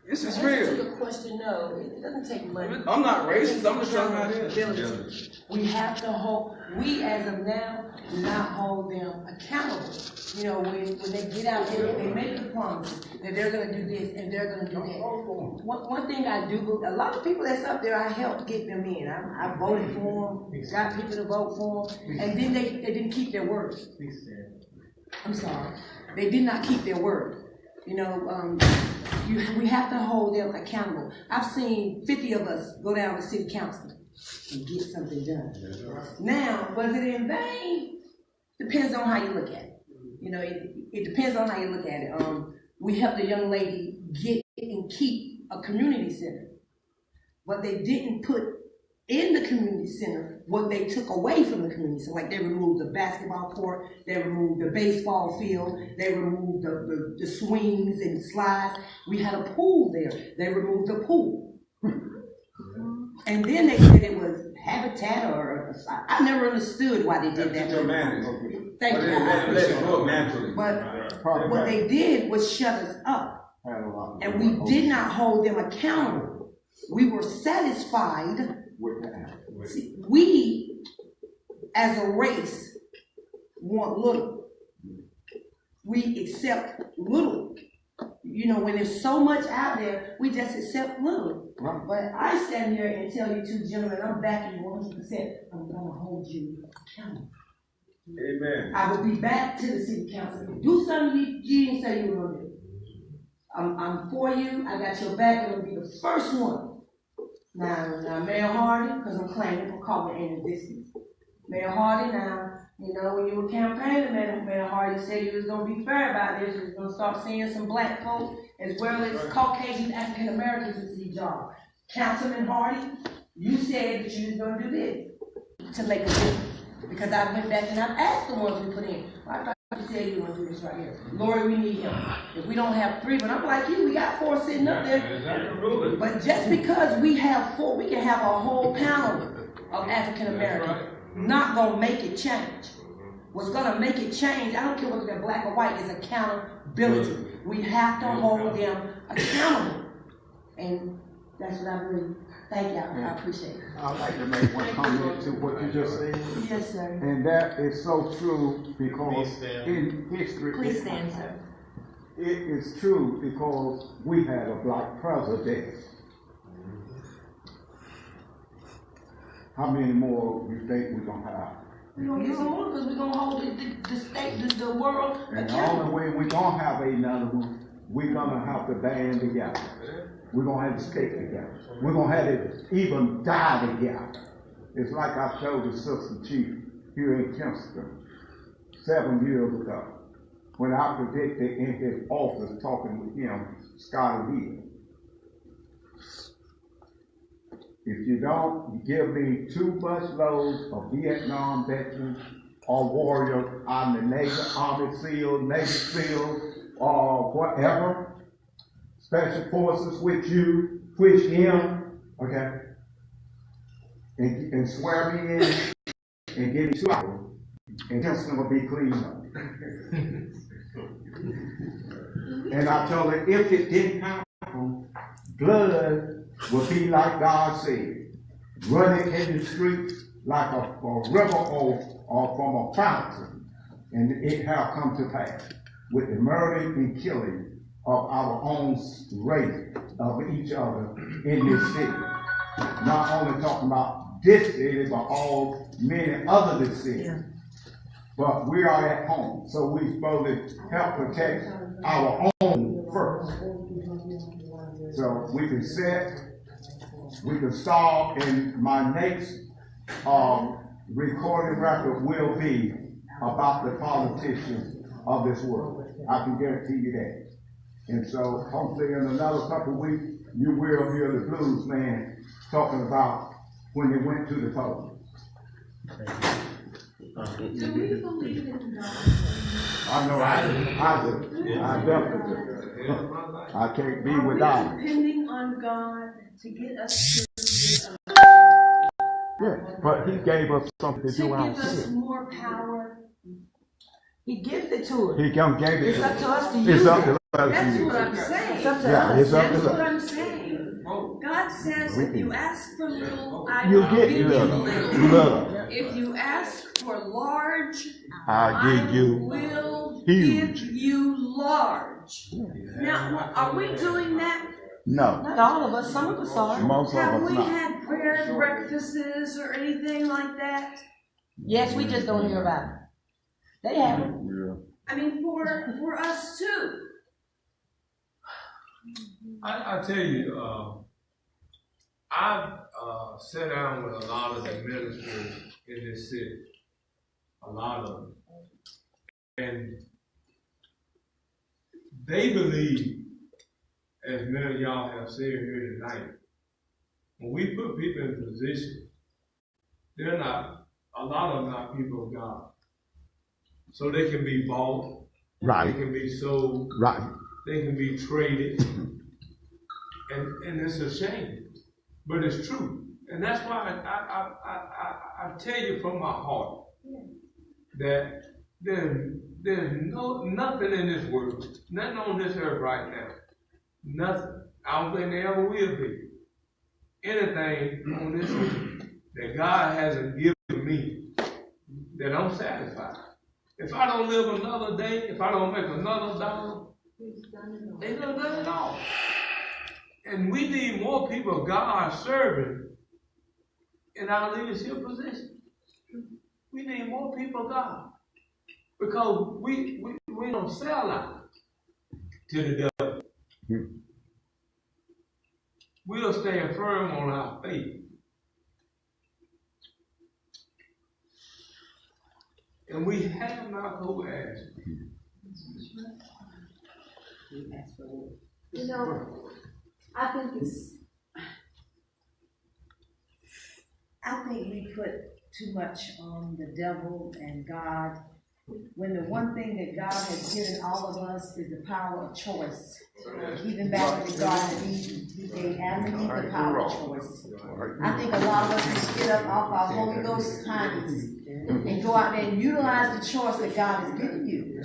This is Answer real. to the question, no, it doesn't take money. I'm not racist. I'm just telling you how it is. Accountability. We have to hold, we as of now, do not hold them accountable. You know, when they get out there, they make the promise that they're gonna do this and they're gonna do that. One thing I do, a lot of people that's up there, I helped get them in. I voted for them, got people to vote for them, and then they didn't keep their word. I'm sorry. They did not keep their word. You know, we have to hold them accountable. I've seen 50 of us go down to city council and get something done. Now, was it in vain? Depends on how you look at it. You know, it depends on how you look at it. We helped a young lady get and keep a community center, but they didn't put in the community center what they took away from the community center. Like they removed the basketball court, they removed the baseball field, they removed the swings and slides. We had a pool there. They removed the pool. And then they said it was habitat or I never understood why they did that. Thank you. But what they did was shut us up. And we did not hold them accountable. We were satisfied. See, we, as a race, want little. We accept little. You know, when there's so much out there, we just accept little. Right. But I stand here and tell you two gentlemen, I'm backing you 100%. I'm going to hold you accountable. Amen. I will be back to the city council. Do something you didn't say you were going to do. I'm for you. I got your back. I'm going to be the first one. Now, Mayor Hardy, because I'm claiming for calling in the distance. Mayor Hardy, now, you know, when you were campaigning, Mayor Hardy said you was going to be fair about this. You was going to start seeing some black folks as well as Caucasian African Americans in city jobs. Councilman Hardy, you said that you was going to do this to make a difference. Because I went back and I've asked the ones we put in. I thought you said you were going to do this right here. Lori, we need him. If we don't have 3, but I'm like you, we got 4 sitting up there. But just because we have 4, we can have a whole panel of African Americans. Not going to make it change. What's going to make it change, I don't care whether they're black or white, is accountability. We have to hold them accountable. And that's what I really thank y'all. I appreciate it. I'd like to make one comment to what you just said. Yes, sir. And that is so true because in history. Please stand, sir. It is true because we had a black president. How many more you think we're going to have? We're going to get some more because we're going to hold the state, the world and accountable. the only way we're going to have another one, we're going to have to band together. We're going to have to stay together. We're going to have to even die together. It's like I showed the Assistant Chief here in Kinston 7 years ago when I predicted in his office talking with him, Scotty Hill. If you don't give me 2 busloads of Vietnam veterans or warriors on the Navy, Army SEAL, Navy SEAL, or whatever, Special Forces with you, with him, okay, and swear me in and give me 2 hours, and Kinston will be cleaned up. And I told her, if it didn't happen, blood will be like God said, running in the streets like a river or from a fountain, and it have come to pass with the murder and killing of our own race, of each other in this city. Not only talking about this city, but all many other cities. Yeah. But we are at home, so we're supposed to help protect our own first. So we can set, we can start, and my next recording record will be about the politicians of this world. I can guarantee you that. And so hopefully in another couple of weeks, you will hear the blues man talking about when they went to the polls. Do we believe in God? I know I do. I definitely do. I can't be without it. Depending on God to get us through this. Yeah, but he gave us something to do To give us ourselves. more power. He gives it to us. He gave it It's to up us. to us to It's use up it. to That's what I'm saying. Yeah, it's up to That's what us. I'm saying. God says if you ask for little, I You will get give you little. little. If you ask for large, I give you will huge. give you large. Now, are we doing that? No, Not all of us, some of us are. most of Have us we not. had prayer breakfasts or anything like that? Yes, we just don't hear about it. They have it. Yeah. I mean, for us too. I tell you, I've sat down with a lot of the ministers in this city, a lot of them, and they believe, as many of y'all have said here tonight, when we put people in position, they're not, a lot of them not people of God. So they can be bought, Right. they can be sold, Right. they can be traded, and it's a shame, but it's true. And that's why I tell you from my heart that there's nothing in this world, nothing on this earth right now, nothing, I don't think there ever will be, anything on this earth that God hasn't given me that I'm satisfied. If I don't live another day, if I don't make another dollar, ain't no done at all. And we need more people of God serving in our leadership position. We need more people of God. Because we don't sell out to the devil. We'll stand firm on our faith. And we have not who ask. You know, I think we put too much on the devil and God, when the one thing that God has given all of us is the power of choice. Even back in the Garden of Eden, He gave Adam and Eve the power of choice. I think a lot of us need to get up off our Holy Ghost times and go out there and utilize the choice that God has given you.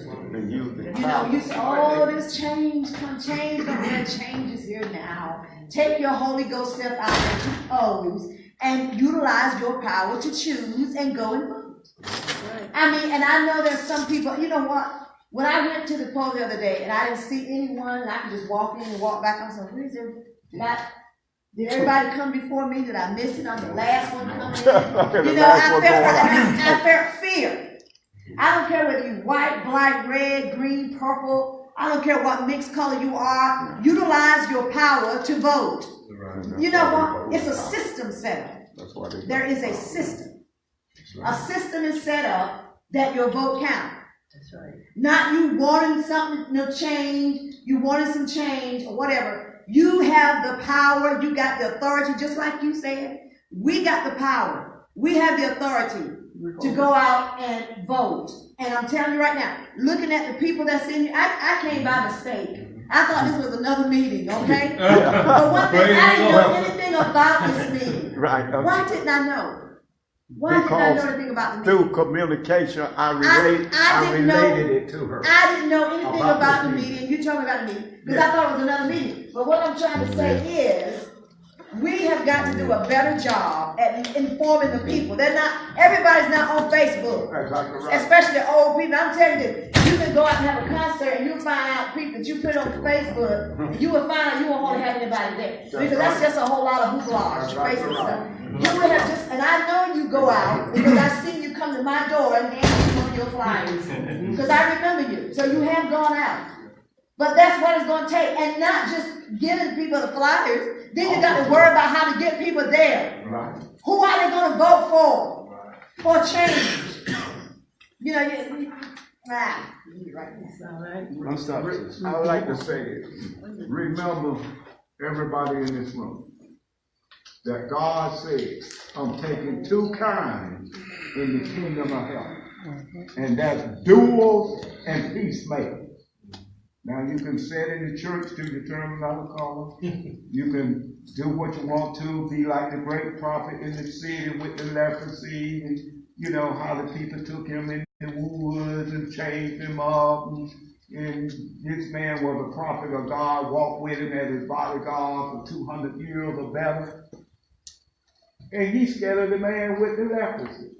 You know, you say, oh, this change, change, but there change is here now. Take your Holy Ghost step out and propose and utilize your power to choose and go and vote. I mean, and I know there's some people, you know what? When I went to the poll the other day and I didn't see anyone, and I could just walk in and walk back, I said, where's everybody? Did everybody come before me? Did I miss it? I'm the last one to come in. You know, I felt fear. I don't care whether you're white, black, red, green, purple. I don't care what mixed color you are. Utilize your power to vote. You know what? It's a system set up. There is a system. A system is set up that your vote counts. That's right. Not you wanting something to change, you wanted some change or whatever. You have the power, you got the authority, just like you said. We got the power. We have the authority to go out and vote. And I'm telling you right now, looking at the people that's in here, I came by mistake. I thought this was another meeting, okay? But one thing, I didn't know anything about this meeting. Right. Okay. Why didn't I know? Why didn't I know anything about the meeting? Through communication, I related it to her. I didn't know anything about the meeting. You told me about the meeting because I thought it was another meeting. But what I'm trying to say is, we have got to do a better job at informing the people. Everybody's not on Facebook, especially the old people. I'm telling you, you can go out and have a concert and you'll find out people that you put on Facebook, and you will find out you won't want to have anybody there. Because that's just a whole lot of hoopla, Facebook stuff. You would have just, and I know you go out because I've seen you come to my door and hand me one of your flyers. Because I remember you. So you have gone out. But that's what it's going to take. And not just giving people the flyers. Then you got to worry about how to get people there. Right. Who are they going to vote for? For change. You know, I would like to say this. Remember, everybody in this room, that God says, I'm taking two kinds in the kingdom of heaven. And that's doers and peacemakers. Now you can sit in the church to determine another color. You can do what you want to, be like the great prophet in the city with the leprosy, and you know how the people took him in the woods and changed him up, and and this man was a prophet of God, walked with him as his bodyguard for 200 years or better. And he scared of the man with the leprosy.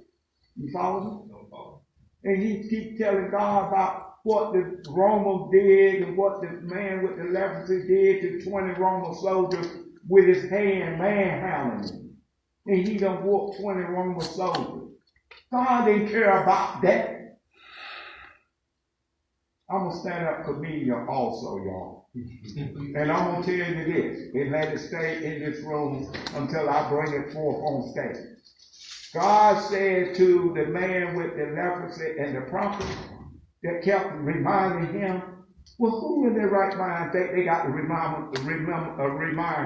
You follow me? No problem. And he keep telling God about what the Romans did and what the man with the leprosy did to 20 Roman soldiers with his hand manhandling him. And he done whooped 20 Roman soldiers. God didn't care about that. I'm going to stand up comedian also, y'all. And I'm going to tell you this. And let it stay in this room until I bring it forth on stage. God said to the man with the leprosy and the prophet that kept reminding him, well, who in their right mind think they got to remind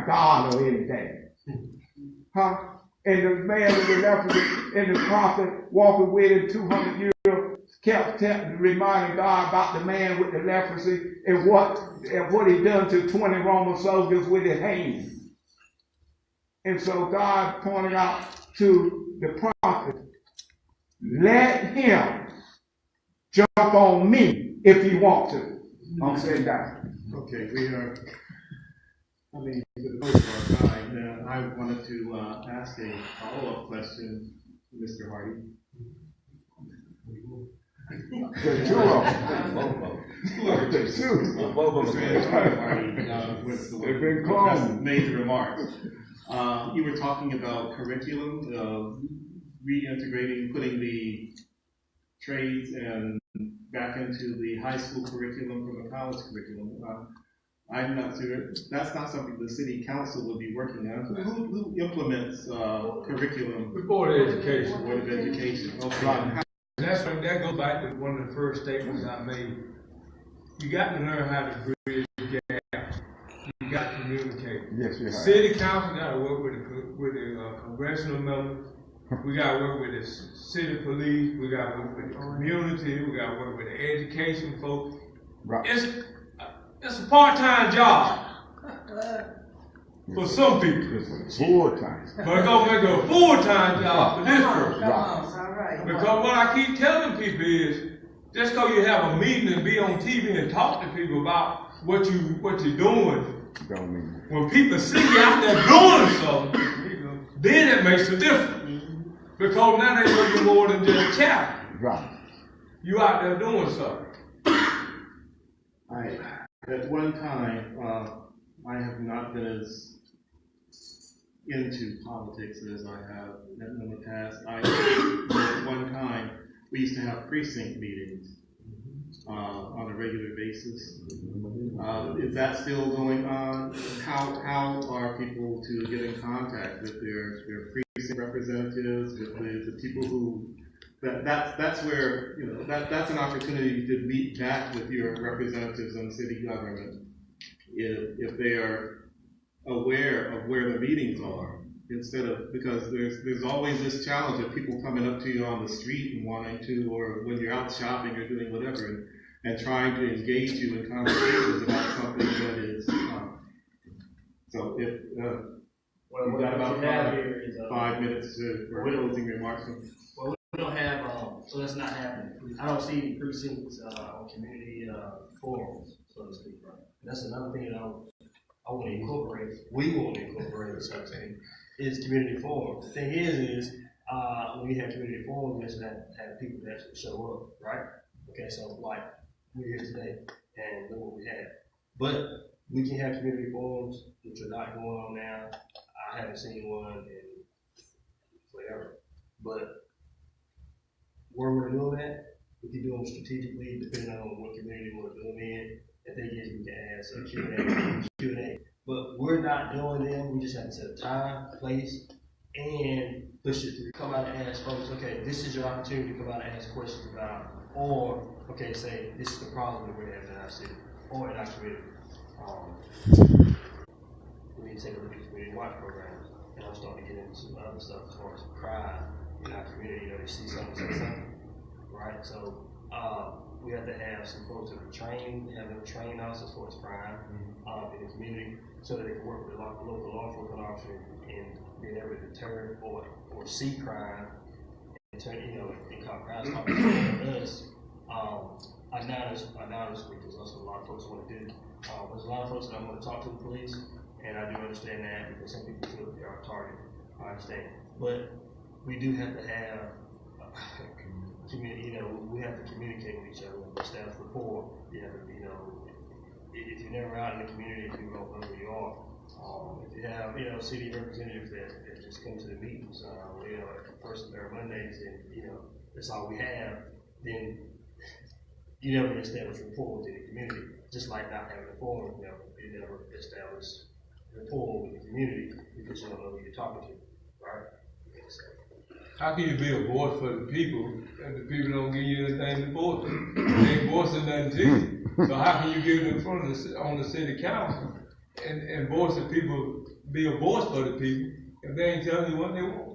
God or anything? Huh? And the man with the leprosy and the prophet walking with him 200 years kept reminding God about the man with the leprosy and what he done to 20 Roman soldiers with his hands. And so God pointed out to the prophet, let him jump on me if he wants to. I'm saying that. Okay, we are, for the most of our time, I wanted to ask a follow-up question to Mr. Hardy. The two of them. The two. Mr. Hardy was the one who made the remarks. You were talking about curriculum, reintegrating, putting the trades and back into the high school curriculum from the college curriculum. I'm not sure. That's not something the city council will be working on. Who implements curriculum? The Board of Education. Board of Education. Okay. That goes back to one of the first statements I made. You got to learn how to bridge the gap. You got to communicate. Yes, you have. City council got to work with the congressional members. We got to work with the city police. We got to work with the community. We got to work with the education folks. Right. It's a part-time job for some people. It's full-time. But it's going to make a full-time job for this person. Right. Because what I keep telling people is, just because you have a meeting and be on TV and talk to people about what you're doing, Don't mean when people see you out there doing something, then it makes a difference. Because now they know you're more than just chatting. right. You out there doing something. At one time, I have not been as into politics as I have in the past. At one time, we used to have precinct meetings on a regular basis. Is that still going on? How are people to get in contact with their precinct representatives, with the people who? That's where, that's an opportunity to meet back with your representatives in city government if they are aware of where the meetings are, because there's always this challenge of people coming up to you on the street and wanting to, or when you're out shopping or doing whatever, and trying to engage you in conversations about something that is, so if, you've got about 5 minutes for closing remarks. We don't have, so that's not happening. I don't see precincts on community forums, so to speak. Right? That's another thing that I want to incorporate. We want to incorporate something is community forums. The thing is when we have community forums, we have to have people that actually show up, right? Okay, so like we're here today and look what we have. But we can have community forums, which are not going on now. I haven't seen one in forever, but where we're doing that, we can do them strategically, depending on what community we're doing in. If they get, we can ask a Q&A. But we're not doing them. We just have to set a time, place, and push it through. Come out and ask folks, okay, this is your opportunity to come out and ask questions about, or, okay, say, this is the problem that we're having in our city, or in our community. We need to take a look at community watch programs, and I'm starting to get into some other stuff as far as crime in our community. They see something, say something, right? So we have to have some folks that are trained, have them trained also as far as crime in the community, so that they can work with the local law enforcement officer and being able to deter or see crime and turn, and call crime us. I know there's also a lot of folks want to do. There's a lot of folks that want to talk to the police, and I do understand that because some people feel that they are a target. I understand, but we do have to have we have to communicate with each other, establish rapport. If you're never out in the community, if you don't know who you are, if you have, city representatives that just come to the meetings, first and third Mondays, and, that's all we have, then you never establish rapport with the community. Just like not having a forum, you never establish rapport with the community because you don't know who you're talking to, right? How can you be a voice for the people if the people don't give you anything to voice? They ain't voicing nothing to you. So how can you get in front of on the city council and voice the people, be a voice for the people if they ain't telling you what they want?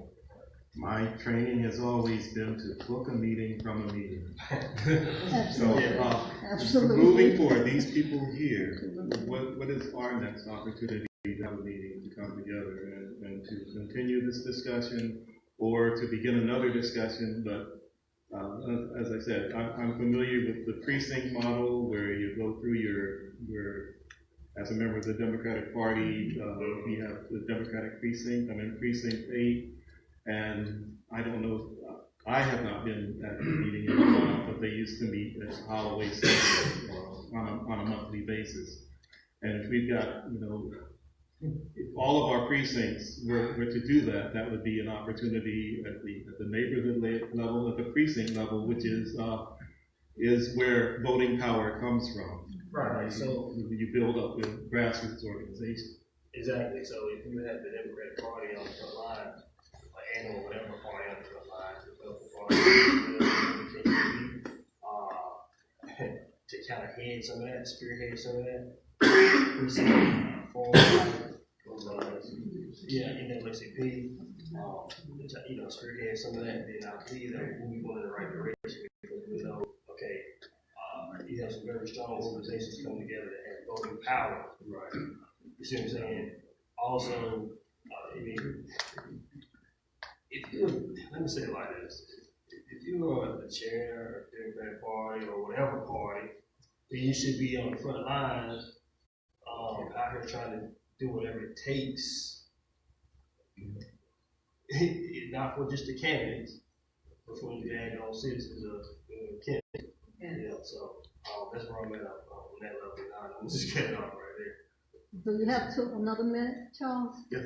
My training has always been to book a meeting from a meeting. Absolutely. Moving forward, these people here, what is our next opportunity to have a meeting to come together and to continue this discussion or to begin another discussion? But as I said, I'm familiar with the precinct model where you go through your as a member of the Democratic Party, we have the Democratic precinct. I'm in precinct 8. And I don't know, I have not been at the meeting in a while, but they used to meet at Holloway Central on a monthly basis. And if we've got, if all of our precincts were to do that, that would be an opportunity at the neighborhood level, at the precinct level, which is where voting power comes from. Right. So you build up with grassroots organizations. Exactly. So if you have the Democratic Party on the front line, or whatever party on the front line, to kind of head some of that, spearhead some of that. NAACP, spearhead some of that, then I believe that we'll be going in the right direction because we know, you have some very strong organizations coming together that have voting power. Right. You see what I'm saying? Also, let me say it like this. If you are the chair of the Democratic Party or whatever party, then you should be on the front lines out here trying to do whatever it takes, not for just the candidates, but for the daggone citizens of Kinston. So that's where I'm at on that level. I'm just getting off right there. Do you have another minute, Charles? Yes.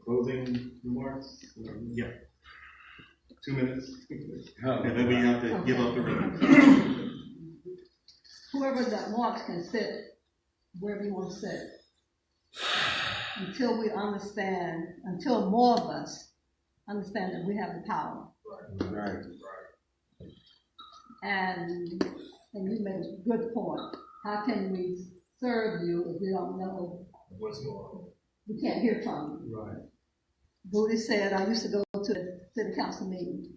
Closing remarks? Yeah. 2 minutes. And then we have to give up the room. Whoever that wants can sit wherever you want to sit. Until we understand, until more of us understand that we have the power. Right. And you made a good point. How can we serve you if we don't know what's going on? We can't hear from you. Right. Booty said, I used to go to the city council meeting.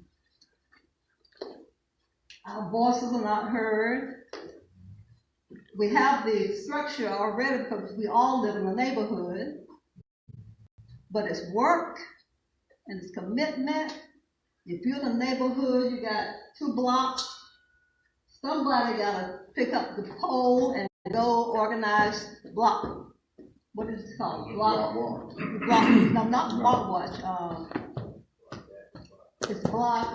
Our voices are not heard. We have the structure already because we all live in a neighborhood, but it's work and it's commitment. If you're in a neighborhood, you got 2 blocks, somebody got to pick up the pole and go organize block. What is it called? Block. No, not block watch. It's block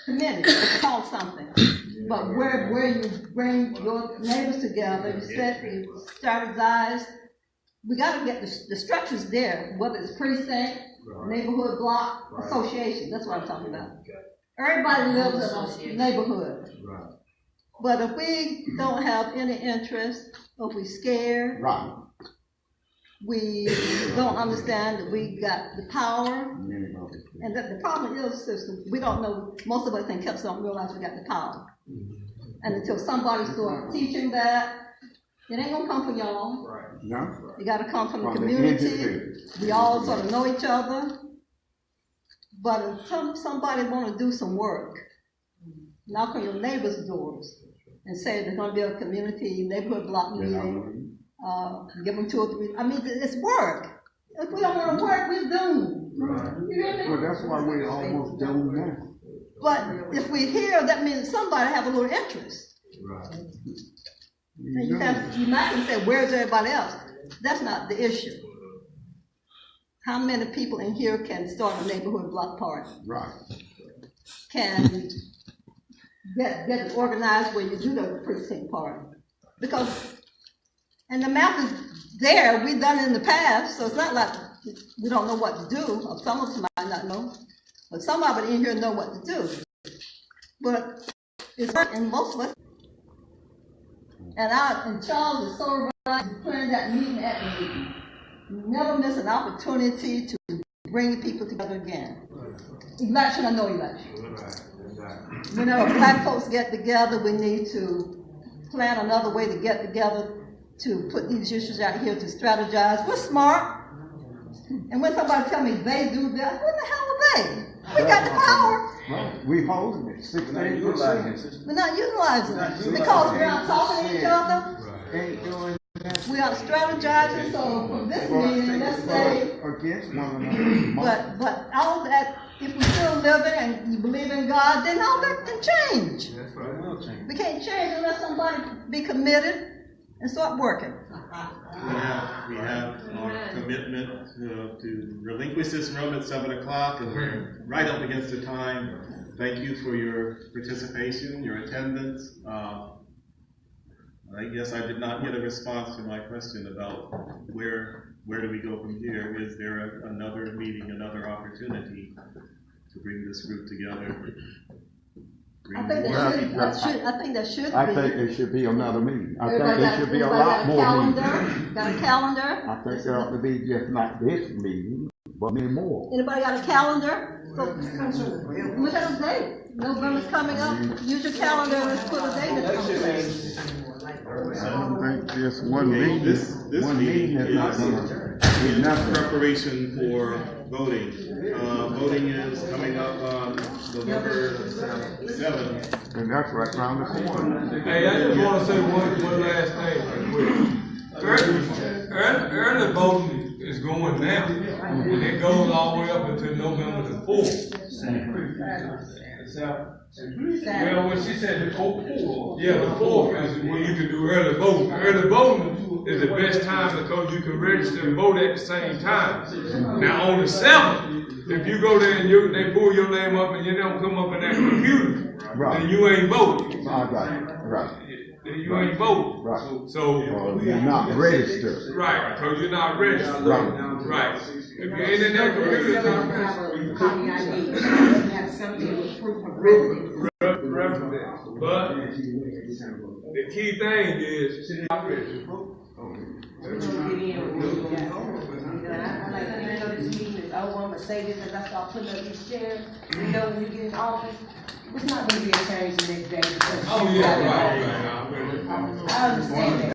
committee. It's called something. But where you bring your neighbors together, you strategize. We got to get the structures there, whether it's precinct, neighborhood block, association. That's what I'm talking about. Everybody lives in a neighborhood. Right. But if we don't have any interest, or if we're scared, Right. we don't understand that we got the power, and that the problem is, system, we don't know, most of us in Kinston don't realize we got the power. And until somebody starts teaching that, it ain't gonna come from y'all. Right. No. It gotta come from the community. We all sort of know each other. But if somebody wanna do some work, knock on your neighbor's doors and say there's gonna be a community neighborhood block meeting, give them 2 or 3. I mean, it's work. If we don't want to work, we're doomed. Right. You hear me? Well, that's why we're almost done now. But if we're here, that means somebody have a little interest. Right. And you might can say, where's everybody else? That's not the issue. How many people in here can start a neighborhood block party? Right. Can get it organized where you do the precinct party? Because, and the map is there, we've done it in the past, so it's not like we don't know what to do, or some of us might not know, but some of it in here know what to do. But it's not in most of us. And Charles is so right, planning that meeting at the meeting. Never miss an opportunity to bring people together again. Election or no election. Whenever black folks get together, we need to plan another way to get together to put these issues out here to strategize. We're smart. And when somebody tell me they do that, what the hell are they? We got the power. Right. We holding it, 16%. We're not utilizing it because we're not talking to each other. Ain't doing that. We are strategizing, so for this meeting, let's say, Against one another. but all that, if we're still living and you believe in God, then all that can change. That's right, it will change. We can't change unless somebody be committed and start working. We have our commitment to relinquish this room at 7 o'clock and we're right up against the time. Thank you for your participation, your attendance. I guess I did not get a response to my question about where do we go from here? Is there another meeting, another opportunity to bring this group together? I think there should be another meeting. I think there should be a lot more meetings. Got a calendar? I think there ought to be just not this meeting, but many more. Anybody got a calendar? So, look at the date. November's coming up. Use your calendar and let's put a date in place. I don't think just one meeting. This one meeting is not gonna do in nothing. preparation for voting. Voting is coming up on November 7th. And that's right around the corner. Hey, I just want to say one last thing right quick. Early voting is going now, and it goes all the way up until November the 4th. Well, when she said the 4th, yeah, the 4th is when you can do early voting. Early voting is the best time because you can register and vote at the same time. Now on the 7th, if you go there and they pull your name up and you don't come up in that computer, then you ain't voting. Right. Then you ain't voting. Right. So you're not registered. Right, because you're not registered. Right. If you ain't in that computer, it's not registered. Have something with proof of residence. But the key thing is not registered. I like to know this meeting is over. I'm gonna say this as I start putting up these chairs. You know, when you get in office, it's not gonna be a change the next day. Oh yeah, right. I understand that.